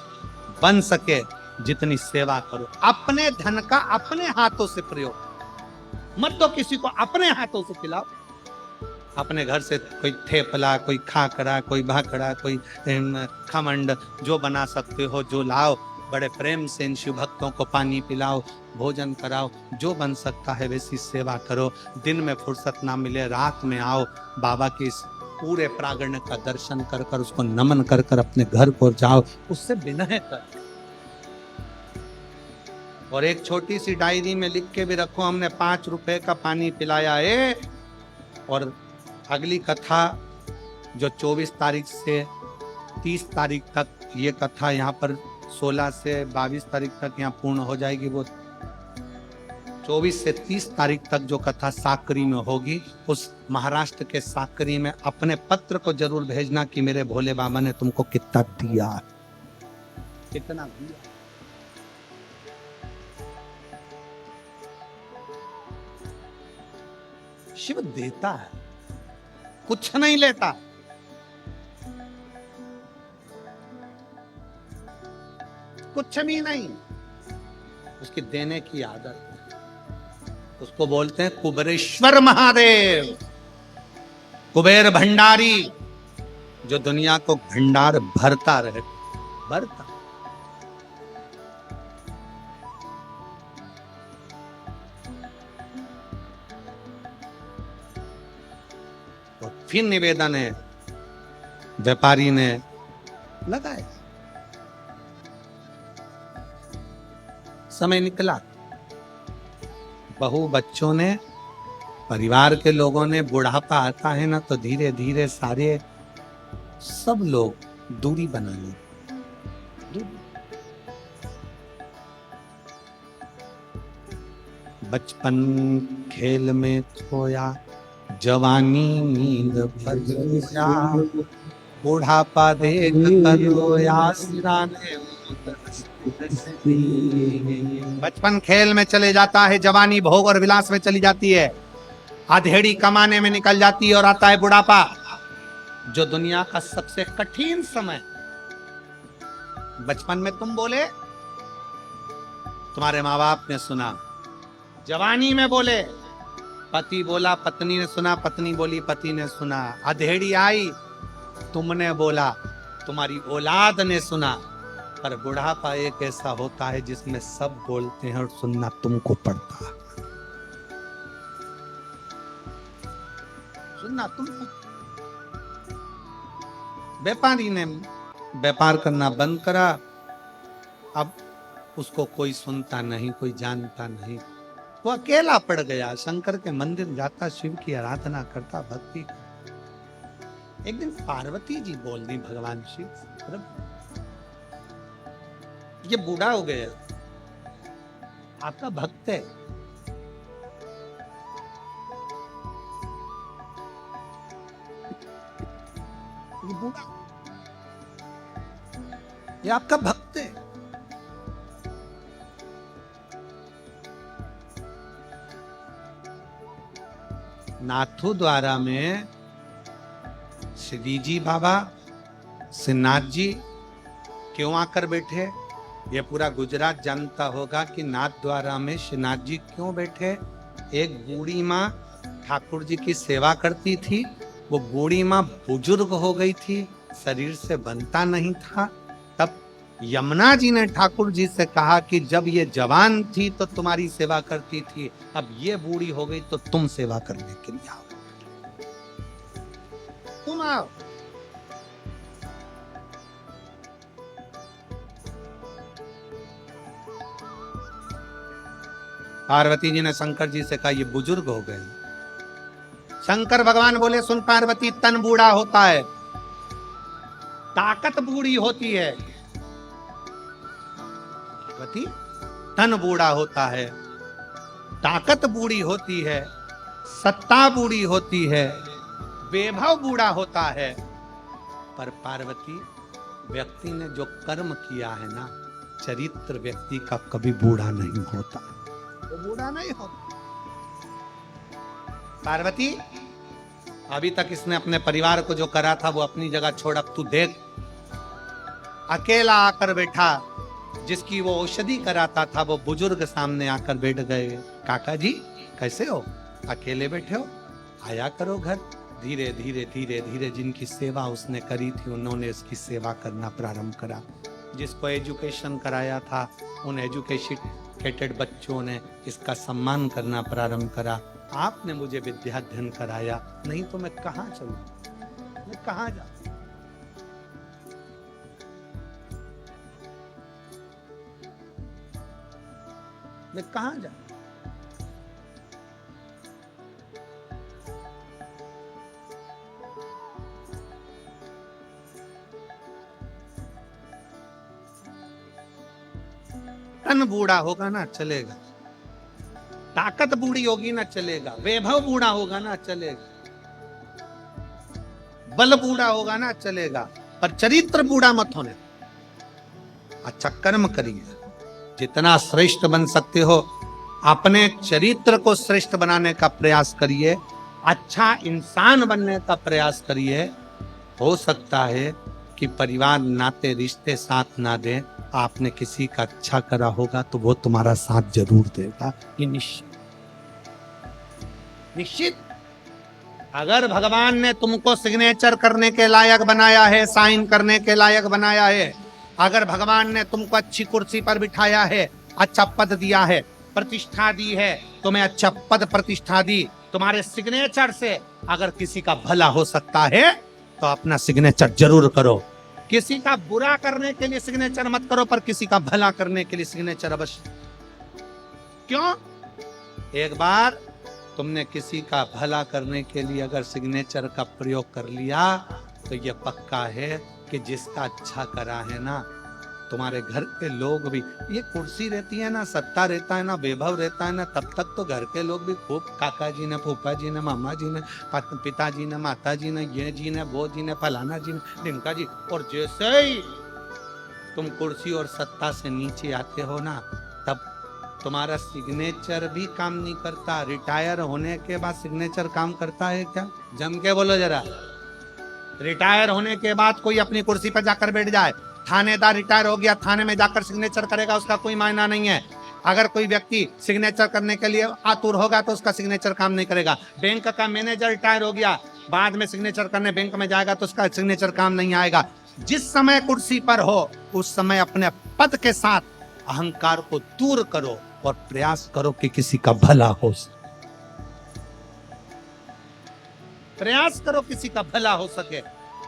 बन सके जितनी सेवा करो। अपने धन का अपने हाथों से प्रयोग मत दो किसी को, अपने हाथों से खिलाओ। अपने घर से कोई थेपला, कोई खाकरा, कोई भाकड़ा, कोई खमंड, जो बना सकते हो जो लाओ। बड़े प्रेम से इन शिव भक्तों को पानी पिलाओ, भोजन कराओ, जो बन सकता है वैसी सेवा करो। दिन में फुर्सत ना मिले, रात में आओ, बाबा की इस पूरे प्रांगण का दर्शन कर कर उसको नमन कर कर अपने घर को जाओ, उससे विनय कर। और एक छोटी सी डायरी में लिख के भी रखो, हमने 5 रुपए का पानी पिलाया है। और अगली कथा जो 24 तारीख से 30 तारीख तक, ये कथा यहाँ पर 16 से 22 तारीख तक यहाँ पूर्ण हो जाएगी। वो 24 से 30 तारीख तक जो कथा साकरी में होगी, उस महाराष्ट्र के साकरी में अपने पत्र को जरूर भेजना कि मेरे भोले बाबा ने तुमको कितना दिया, कितना दिया। शिव देता है, कुछ नहीं लेता। कुछ भी नहीं, उसकी देने की आदत है। उसको बोलते हैं कुबेरेश्वर महादेव, कुबेर भंडारी, जो दुनिया को भंडार भरता रहे, भरता। तो फिर निवेदन है, व्यापारी ने लगाया, समय निकला, बहू बच्चों ने, परिवार के लोगों ने, बुढ़ापा आता है ना तो धीरे धीरे सारे सब लोग दूरी बना ली। बचपन खेल में खोया, जवानी नींद पर सोया, बुढ़ापा देख कर रोया, सिराने बचपन खेल में चले जाता है, जवानी भोग और विलास में चली जाती है, अधेड़ी कमाने में निकल जाती है और आता है बुढ़ापा, जो दुनिया का सबसे कठिन समय। बचपन में तुम बोले, तुम्हारे माँ बाप ने सुना, जवानी में बोले, पति बोला, पत्नी ने सुना, पत्नी बोली, पति ने सुना, अधेड़ी आई, तुमने बोला, तुम्हारी औलाद ने सुना। पर बुढ़ापा एक ऐसा होता है जिसमें सब बोलते हैं और सुनना तुमको पड़ता है, सुनना तुमको। व्यापारी ने व्यापार करना बंद करा, अब उसको कोई सुनता नहीं, कोई जानता नहीं, वो अकेला पड़ गया, शंकर के मंदिर जाता, शिव की आराधना करता, भक्ति। एक दिन पार्वती जी बोल दी भगवान शिव, प्रभु ये बूढ़ा हो गया, आपका भक्त है, ये बूढ़ा, ये आपका भक्त है, नाथू द्वारा में श्री जी बाबा श्रीनाथ जी क्यों आकर बैठे, ये पूरा गुजरात जानता होगा कि नाथ द्वारा में श्रीनाथ जी क्यों बैठे। एक बूढ़ी माँ ठाकुर जी की सेवा करती थी, वो बूढ़ी माँ बुजुर्ग हो गई थी, शरीर से बनता नहीं था। तब यमुना जी ने ठाकुर जी से कहा कि जब ये जवान थी तो तुम्हारी सेवा करती थी, अब ये बूढ़ी हो गई तो तुम सेवा करने के लिए आओ, तुम आओ। पार्वती जी ने शंकर जी से कहा ये बुजुर्ग हो गए। शंकर भगवान बोले, सुन पार्वती, तन बूढ़ा होता है, ताकत बूढ़ी होती है। पार्वती, तन बूढ़ा होता है, ताकत बूढ़ी होती है, सत्ता बूढ़ी होती है, वैभव बूढ़ा होता है, पर पार्वती व्यक्ति ने जो कर्म किया है ना, चरित्र व्यक्ति का कभी बूढ़ा नहीं होता, वो बूढ़ा नहीं होता। पार्वती, अभी तक इसने अपने परिवार को जो करा था वो अपनी जगह छोड़, अब तू देख, अकेला आकर बैठा, जिसकी वो औषधि कराता था वो बुजुर्ग सामने आकर बैठ गए। काका जी कैसे हो, अकेले बैठे हो, आया करो घर। धीरे धीरे धीरे धीरे जिनकी सेवा उसने करी थी उन्होंने इसकी सेवा करना प्रारंभ करा। जिसको एजुकेशन कराया था उन एजुकेटेड बच्चों ने इसका सम्मान करना प्रारंभ करा। आपने मुझे विद्याध्ययन कराया, नहीं तो मैं कहाँ चलूं, मैं कहाँ जाऊं। मैं कहाँ जाऊं। तन बूढ़ा होगा ना चलेगा, ताकत बूढ़ी होगी ना चलेगा, वैभव बूढ़ा होगा ना चलेगा, बल बूढ़ा होगा ना चलेगा, पर चरित्र बूढ़ा मत होने। अच्छा कर्म करिए, जितना श्रेष्ठ बन सकते हो अपने चरित्र को श्रेष्ठ बनाने का प्रयास करिए, अच्छा इंसान बनने का प्रयास करिए। हो सकता है कि परिवार नाते रिश्ते साथ ना दे, आपने किसी का अच्छा करा होगा तो वो तुम्हारा साथ जरूर देगा, ये निश्चित। अगर भगवान ने तुमको सिग्नेचर करने के लायक बनाया है, साइन करने के लायक बनाया है, अगर भगवान ने तुमको अच्छी कुर्सी पर बिठाया है, अच्छा पद दिया है, प्रतिष्ठा दी है, तुम्हें अच्छा पद प्रतिष्ठा दी, तुम्हारे सिग्नेचर से अगर किसी का भला हो सकता है तो अपना सिग्नेचर जरूर करो। किसी का बुरा करने के लिए सिग्नेचर मत करो, पर किसी का भला करने के लिए सिग्नेचर अवश्य। क्यों? एक बार तुमने किसी का भला करने के लिए अगर सिग्नेचर का प्रयोग कर लिया तो यह पक्का है कि जिसका अच्छा करा है ना तुम्हारे घर के लोग भी, ये कुर्सी रहती है ना, सत्ता रहता है ना, वैभव रहता है ना, तब तक तो घर के लोग भी खूब, काका जी ने, फूफा जी ने, मामा जी ने, पिताजी ने, माता जी ने, ये जी ने, वो जी ने, फलाना जी ने, ढिमका जी, और जैसे ही तुम कुर्सी और सत्ता से नीचे आते हो ना, तब तुम्हारा सिग्नेचर भी काम नहीं करता। रिटायर होने के बाद सिग्नेचर काम करता है क्या? जम के बोलो जरा। रिटायर होने के बाद कोई अपनी कुर्सी पर जाकर बैठ जाए, थानेदार रिटायर हो गया, थाने में जाकर सिग्नेचर करेगा, उसका कोई मायना नहीं है। अगर कोई व्यक्ति सिग्नेचर करने के लिए आतुर होगा तो उसका सिग्नेचर काम नहीं करेगा। बैंक का मैनेजर रिटायर हो गया, बाद में सिग्नेचर करने बैंक में जाएगा तो उसका सिग्नेचर काम नहीं आएगा। जिस समय कुर्सी पर हो उस समय अपने पद के साथ अहंकार को दूर करो और प्रयास करो कि किसी का भला हो। प्रयास करो किसी का भला हो सके।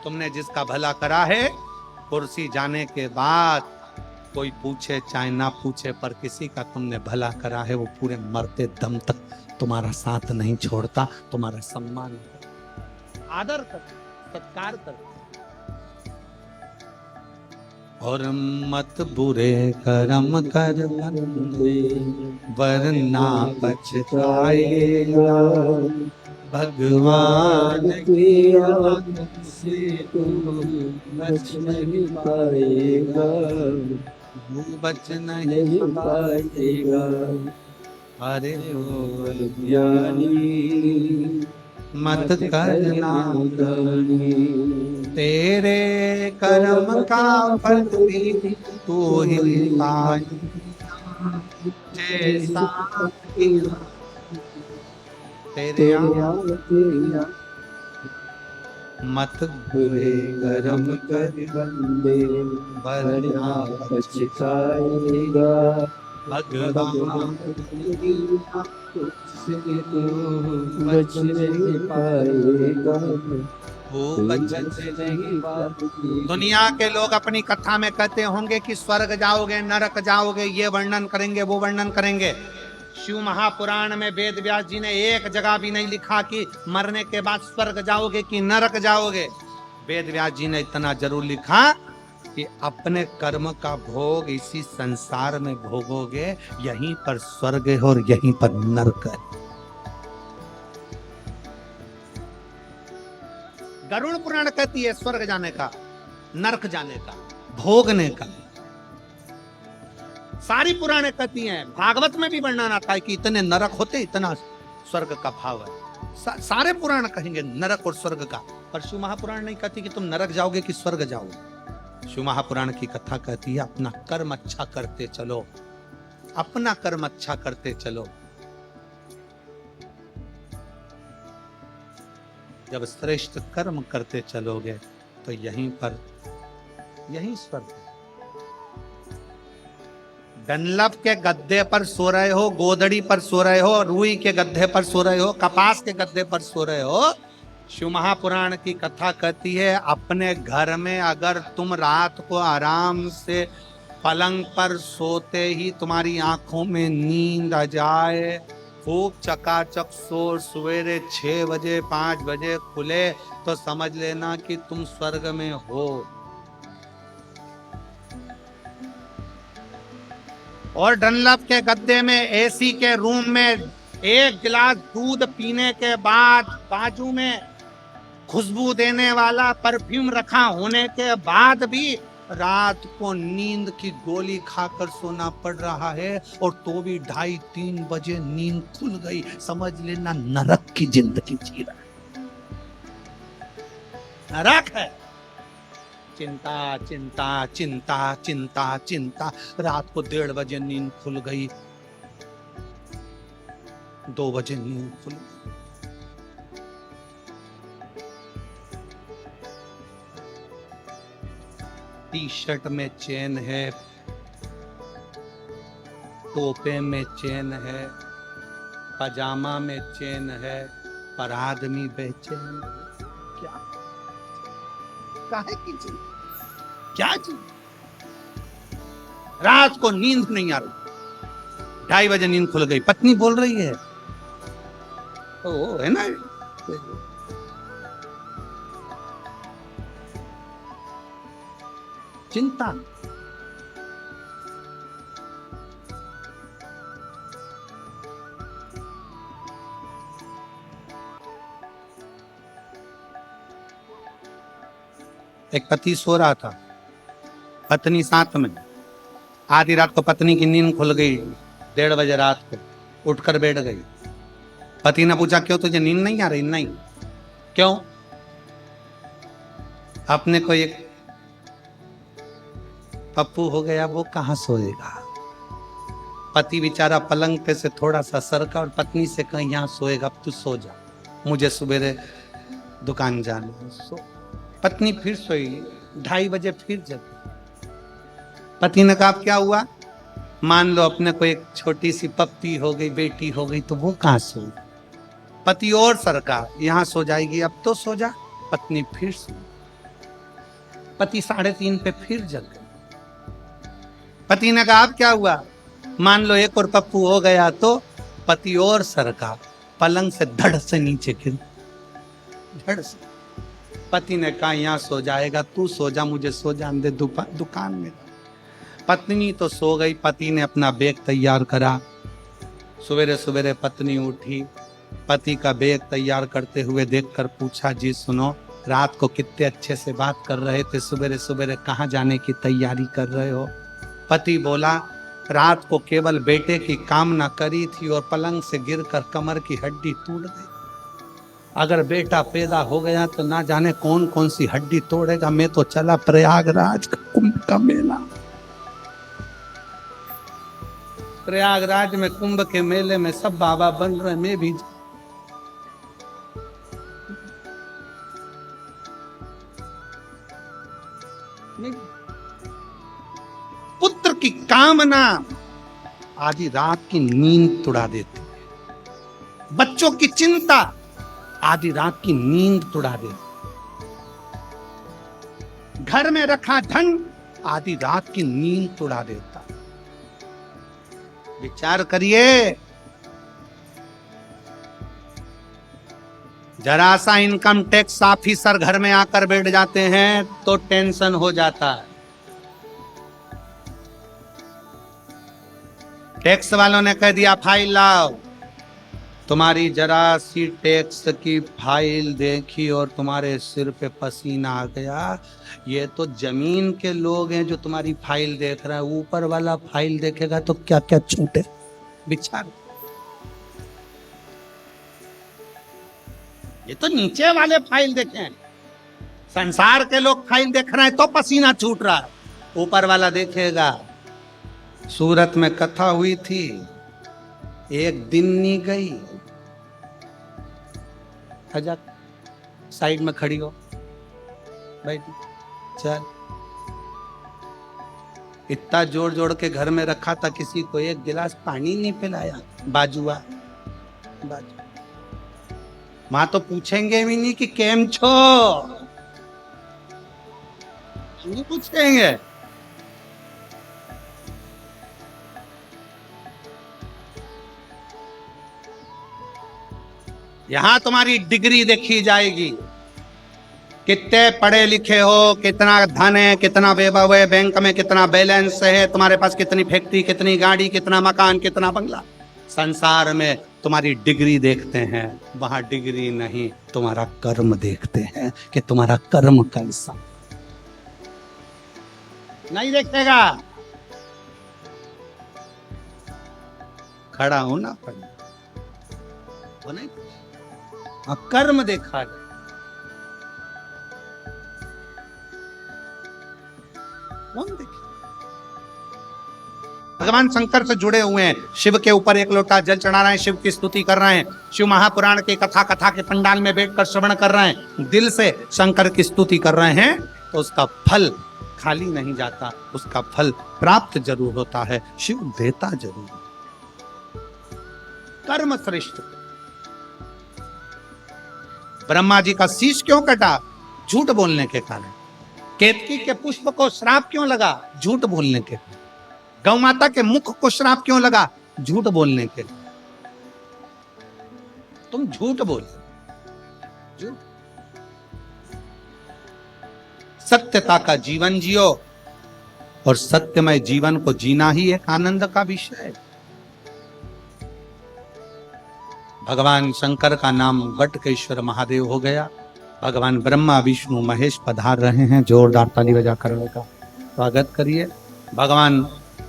तुमने जिसका भला करा है, कुर्सी जाने के बाद कोई पूछे चाहे ना पूछे, पर किसी का तुमने भला करा है, वो पूरे मरते दम तक तुम्हारा साथ नहीं छोड़ता, तुम्हारा सम्मान करता, आदर करता, सत्कार करता। और मत बुरे कर्म कर वरना पछताएगा, भगवान की आज्ञा से तुम बच नहीं पाएगा, बच नहीं नहीं पाएगा। अरे ओ ज्ञानी मत करना तेरे कर्म का फल भी तू ही पाए, जैसा तेरे मत बुरे कर्म कर बंदे वरना पछताएगा, भगवान से तू बच नहीं पाएगा, बच नहीं पाएगा। दुनिया के लोग अपनी कथा में कहते होंगे कि स्वर्ग जाओगे, नरक जाओगे, ये वर्णन करेंगे, वो वर्णन करेंगे। शिव महापुराण में वेद व्यास जी ने एक जगह भी नहीं लिखा कि मरने के बाद स्वर्ग जाओगे कि नरक जाओगे। वेद व्यास जी ने इतना जरूर लिखा कि अपने कर्म का भोग इसी संसार में भोगोगे, यहीं पर स्वर्ग है और यहीं पर नरक है। गरुड़ पुराण कहती है स्वर्ग जाने का, नरक जाने का, भोगने का। सारी पुराणे कहती हैं, भागवत में भी वर्णन आता है कि इतने नरक होते, इतना स्वर्ग का भाव है। सारे पुराण कहेंगे नरक और स्वर्ग का, पर शिव महापुराण नहीं कहती कि तुम नरक जाओगे कि स्वर्ग जाओगे। शिव महापुराण की कथा कहती है अपना कर्म अच्छा करते चलो, अपना कर्म अच्छा करते चलो। जब श्रेष्ठ कर्म करते चलोगे तो यहीं पर, यहीं स्वर्ग। डनलप के गद्दे पर सो रहे हो, गोदड़ी पर सो रहे हो, रुई के गद्दे पर सो रहे हो, कपास के गद्दे पर सो रहे हो, शिव महापुराण की कथा कहती है अपने घर में अगर तुम रात को आराम से पलंग पर सोते ही तुम्हारी आंखों में नींद आ जाए, खूब चकाचक सो, सवेरे 6 बजे 5 बजे खुले, तो समझ लेना कि तुम स्वर्ग में हो। और डनलप के गद्दे में, एसी के रूम में 1 गिलास दूध पीने के बाद बाजू में खुशबू देने वाला परफ्यूम रखा होने के बाद भी रात को नींद की गोली खाकर सोना पड़ रहा है, और तो भी 2:30-3 बजे नींद खुल गई, समझ लेना नरक की जिंदगी जी रहा है, नरक है। चिंता चिंता चिंता चिंता चिंता, रात को 1:30 बजे नींद खुल गई, 2 बजे नींद खुल गई। टी शर्ट में चेन है, टोपे में चेन है, पजामा में चेन है, पर आदमी बेचैन। क्या काहे की चीज, क्या चीज? रात को नींद नहीं आ रही, 2:30 बजे नींद खुल गई, पत्नी बोल रही है, ओ है ना, चिंता। एक पति सो रहा था, पत्नी साथ में। आधी रात को पत्नी की नींद खुल गई, 1:30 बजे रात को उठकर बैठ गई। पति ने पूछा क्यों तुझे नींद नहीं आ रही? नहीं। क्यों? अपने को एक पप्पू हो गया, वो कहां सोएगा। पति बेचारा पलंग पे से थोड़ा सा सरका और पत्नी से कहा यहां सोएगा, अब तू सो जा, मुझे सुबह दुकान जाना। सो पत्नी फिर सोई, 2:30 बजे फिर जगी। पति ने कहा क्या हुआ? मान लो अपने को एक छोटी सी पप्पी हो गई, बेटी हो गई, तो वो कहां सो। पति और सरका, यहां सो जाएगी, अब तो सो जा। पत्नी फिर सो। पति 3:30 पे फिर जग गए। पति ने कहा अब क्या हुआ? मान लो एक और पप्पू हो गया, तो पति और सरका, पलंग से धड़ से नीचे गिर, धड़ से। पति ने कहा यहां सो जाएगा, तू सो जा, मुझे सो जाने दे, दुकान में। पत्नी तो सो गई। पति ने अपना बैग तैयार करा। सवेरे सवेरे पत्नी उठी, पति का बैग तैयार करते हुए देखकर पूछा जी सुनो, रात को कितने अच्छे से बात कर रहे थे, सवेरे सवेरे कहाँ जाने की तैयारी कर रहे हो? पति बोला रात को केवल बेटे की कामना करी थी और पलंग से गिरकर कमर की हड्डी टूट गई। अगर बेटा पैदा हो गया तो ना जाने कौन कौन सी हड्डी तोड़ेगा। मैं तो चला प्रयागराज कुंभ का मेला। प्रयागराज में कुंभ के मेले में सब बाबा बन रहे, मैं भी। पुत्र की कामना आधी रात की नींद तुड़ा देती है। बच्चों की चिंता आधी रात की नींद तुड़ा देती। घर में रखा धन आधी रात की नींद तुड़ा देता। विचार करिए, जरा सा इनकम टैक्स ऑफिसर घर में आकर बैठ जाते हैं तो टेंशन हो जाता है। टैक्स वालों ने कह दिया फाइल लाओ, तुम्हारी जरा सी टैक्स की फाइल देखी और तुम्हारे सिर पे पसीना आ गया। ये तो जमीन के लोग हैं जो तुम्हारी फाइल देख रहा है, ऊपर वाला फाइल देखेगा तो क्या क्या छूटे। विचार, ये तो नीचे वाले फाइल देखे, संसार के लोग फाइल देख रहे हैं तो पसीना छूट रहा है, ऊपर वाला देखेगा। सूरत में कथा हुई थी, एक दिन नहीं गई, आजा साइड में खड़ी हो, बैठ, चल। इतना जोड़ जोड़ के घर में रखा था, किसी को एक गिलास पानी नहीं पिलाया। बाजुआ माँ तो पूछेंगे भी नहीं कि केम छो, नहीं पूछेंगे। यहां तुम्हारी डिग्री देखी जाएगी, कितने पढ़े लिखे हो, कितना धन है, कितना वैभव है, बैंक में कितना बैलेंस है, तुम्हारे पास कितनी फैक्ट्री, कितनी गाड़ी, कितना मकान, कितना बंगला। संसार में तुम्हारी डिग्री देखते हैं, वहां डिग्री नहीं, तुम्हारा कर्म देखते हैं कि तुम्हारा कर्म कैसा। नहीं देखेगा, खड़ा होना पड़ेगा, वो नहीं, कर्म देखा जाए। कौन देखे? भगवान शंकर से जुड़े हुए हैं, शिव के ऊपर एक लोटा जल चढ़ा रहे हैं, शिव की स्तुति कर रहे हैं, शिव महापुराण की कथा के पंडाल में बैठकर श्रवण कर रहे हैं, दिल से शंकर की स्तुति कर रहे हैं, तो उसका फल खाली नहीं जाता, उसका फल प्राप्त जरूर होता है, शिव देता जरूर। कर्म श्रेष्ठ। ब्रह्मा जी का शीश क्यों कटा? झूठ बोलने के कारण। केतकी के पुष्प को श्राप क्यों लगा? झूठ बोलने के। गौ माता के मुख को श्राप क्यों लगा? झूठ बोलने के। तुम झूठ बोल, झूठ। सत्यता का जीवन जियो, और सत्यमय जीवन को जीना ही एक आनंद का विषय है। भगवान शंकर का नाम वटकेश्वर महादेव हो गया। भगवान ब्रह्मा विष्णु महेश पधार रहे हैं। जोरदार ताली बजाकर उनका स्वागत करिए। भगवान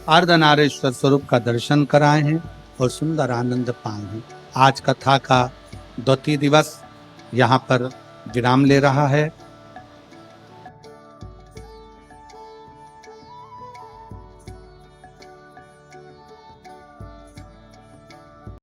अर्धनारीश्वर स्वरूप का दर्शन कराए हैं और सुंदर आनंद पाए हैं। आज कथा का द्वितीय दिवस यहाँ पर विराम ले रहा है।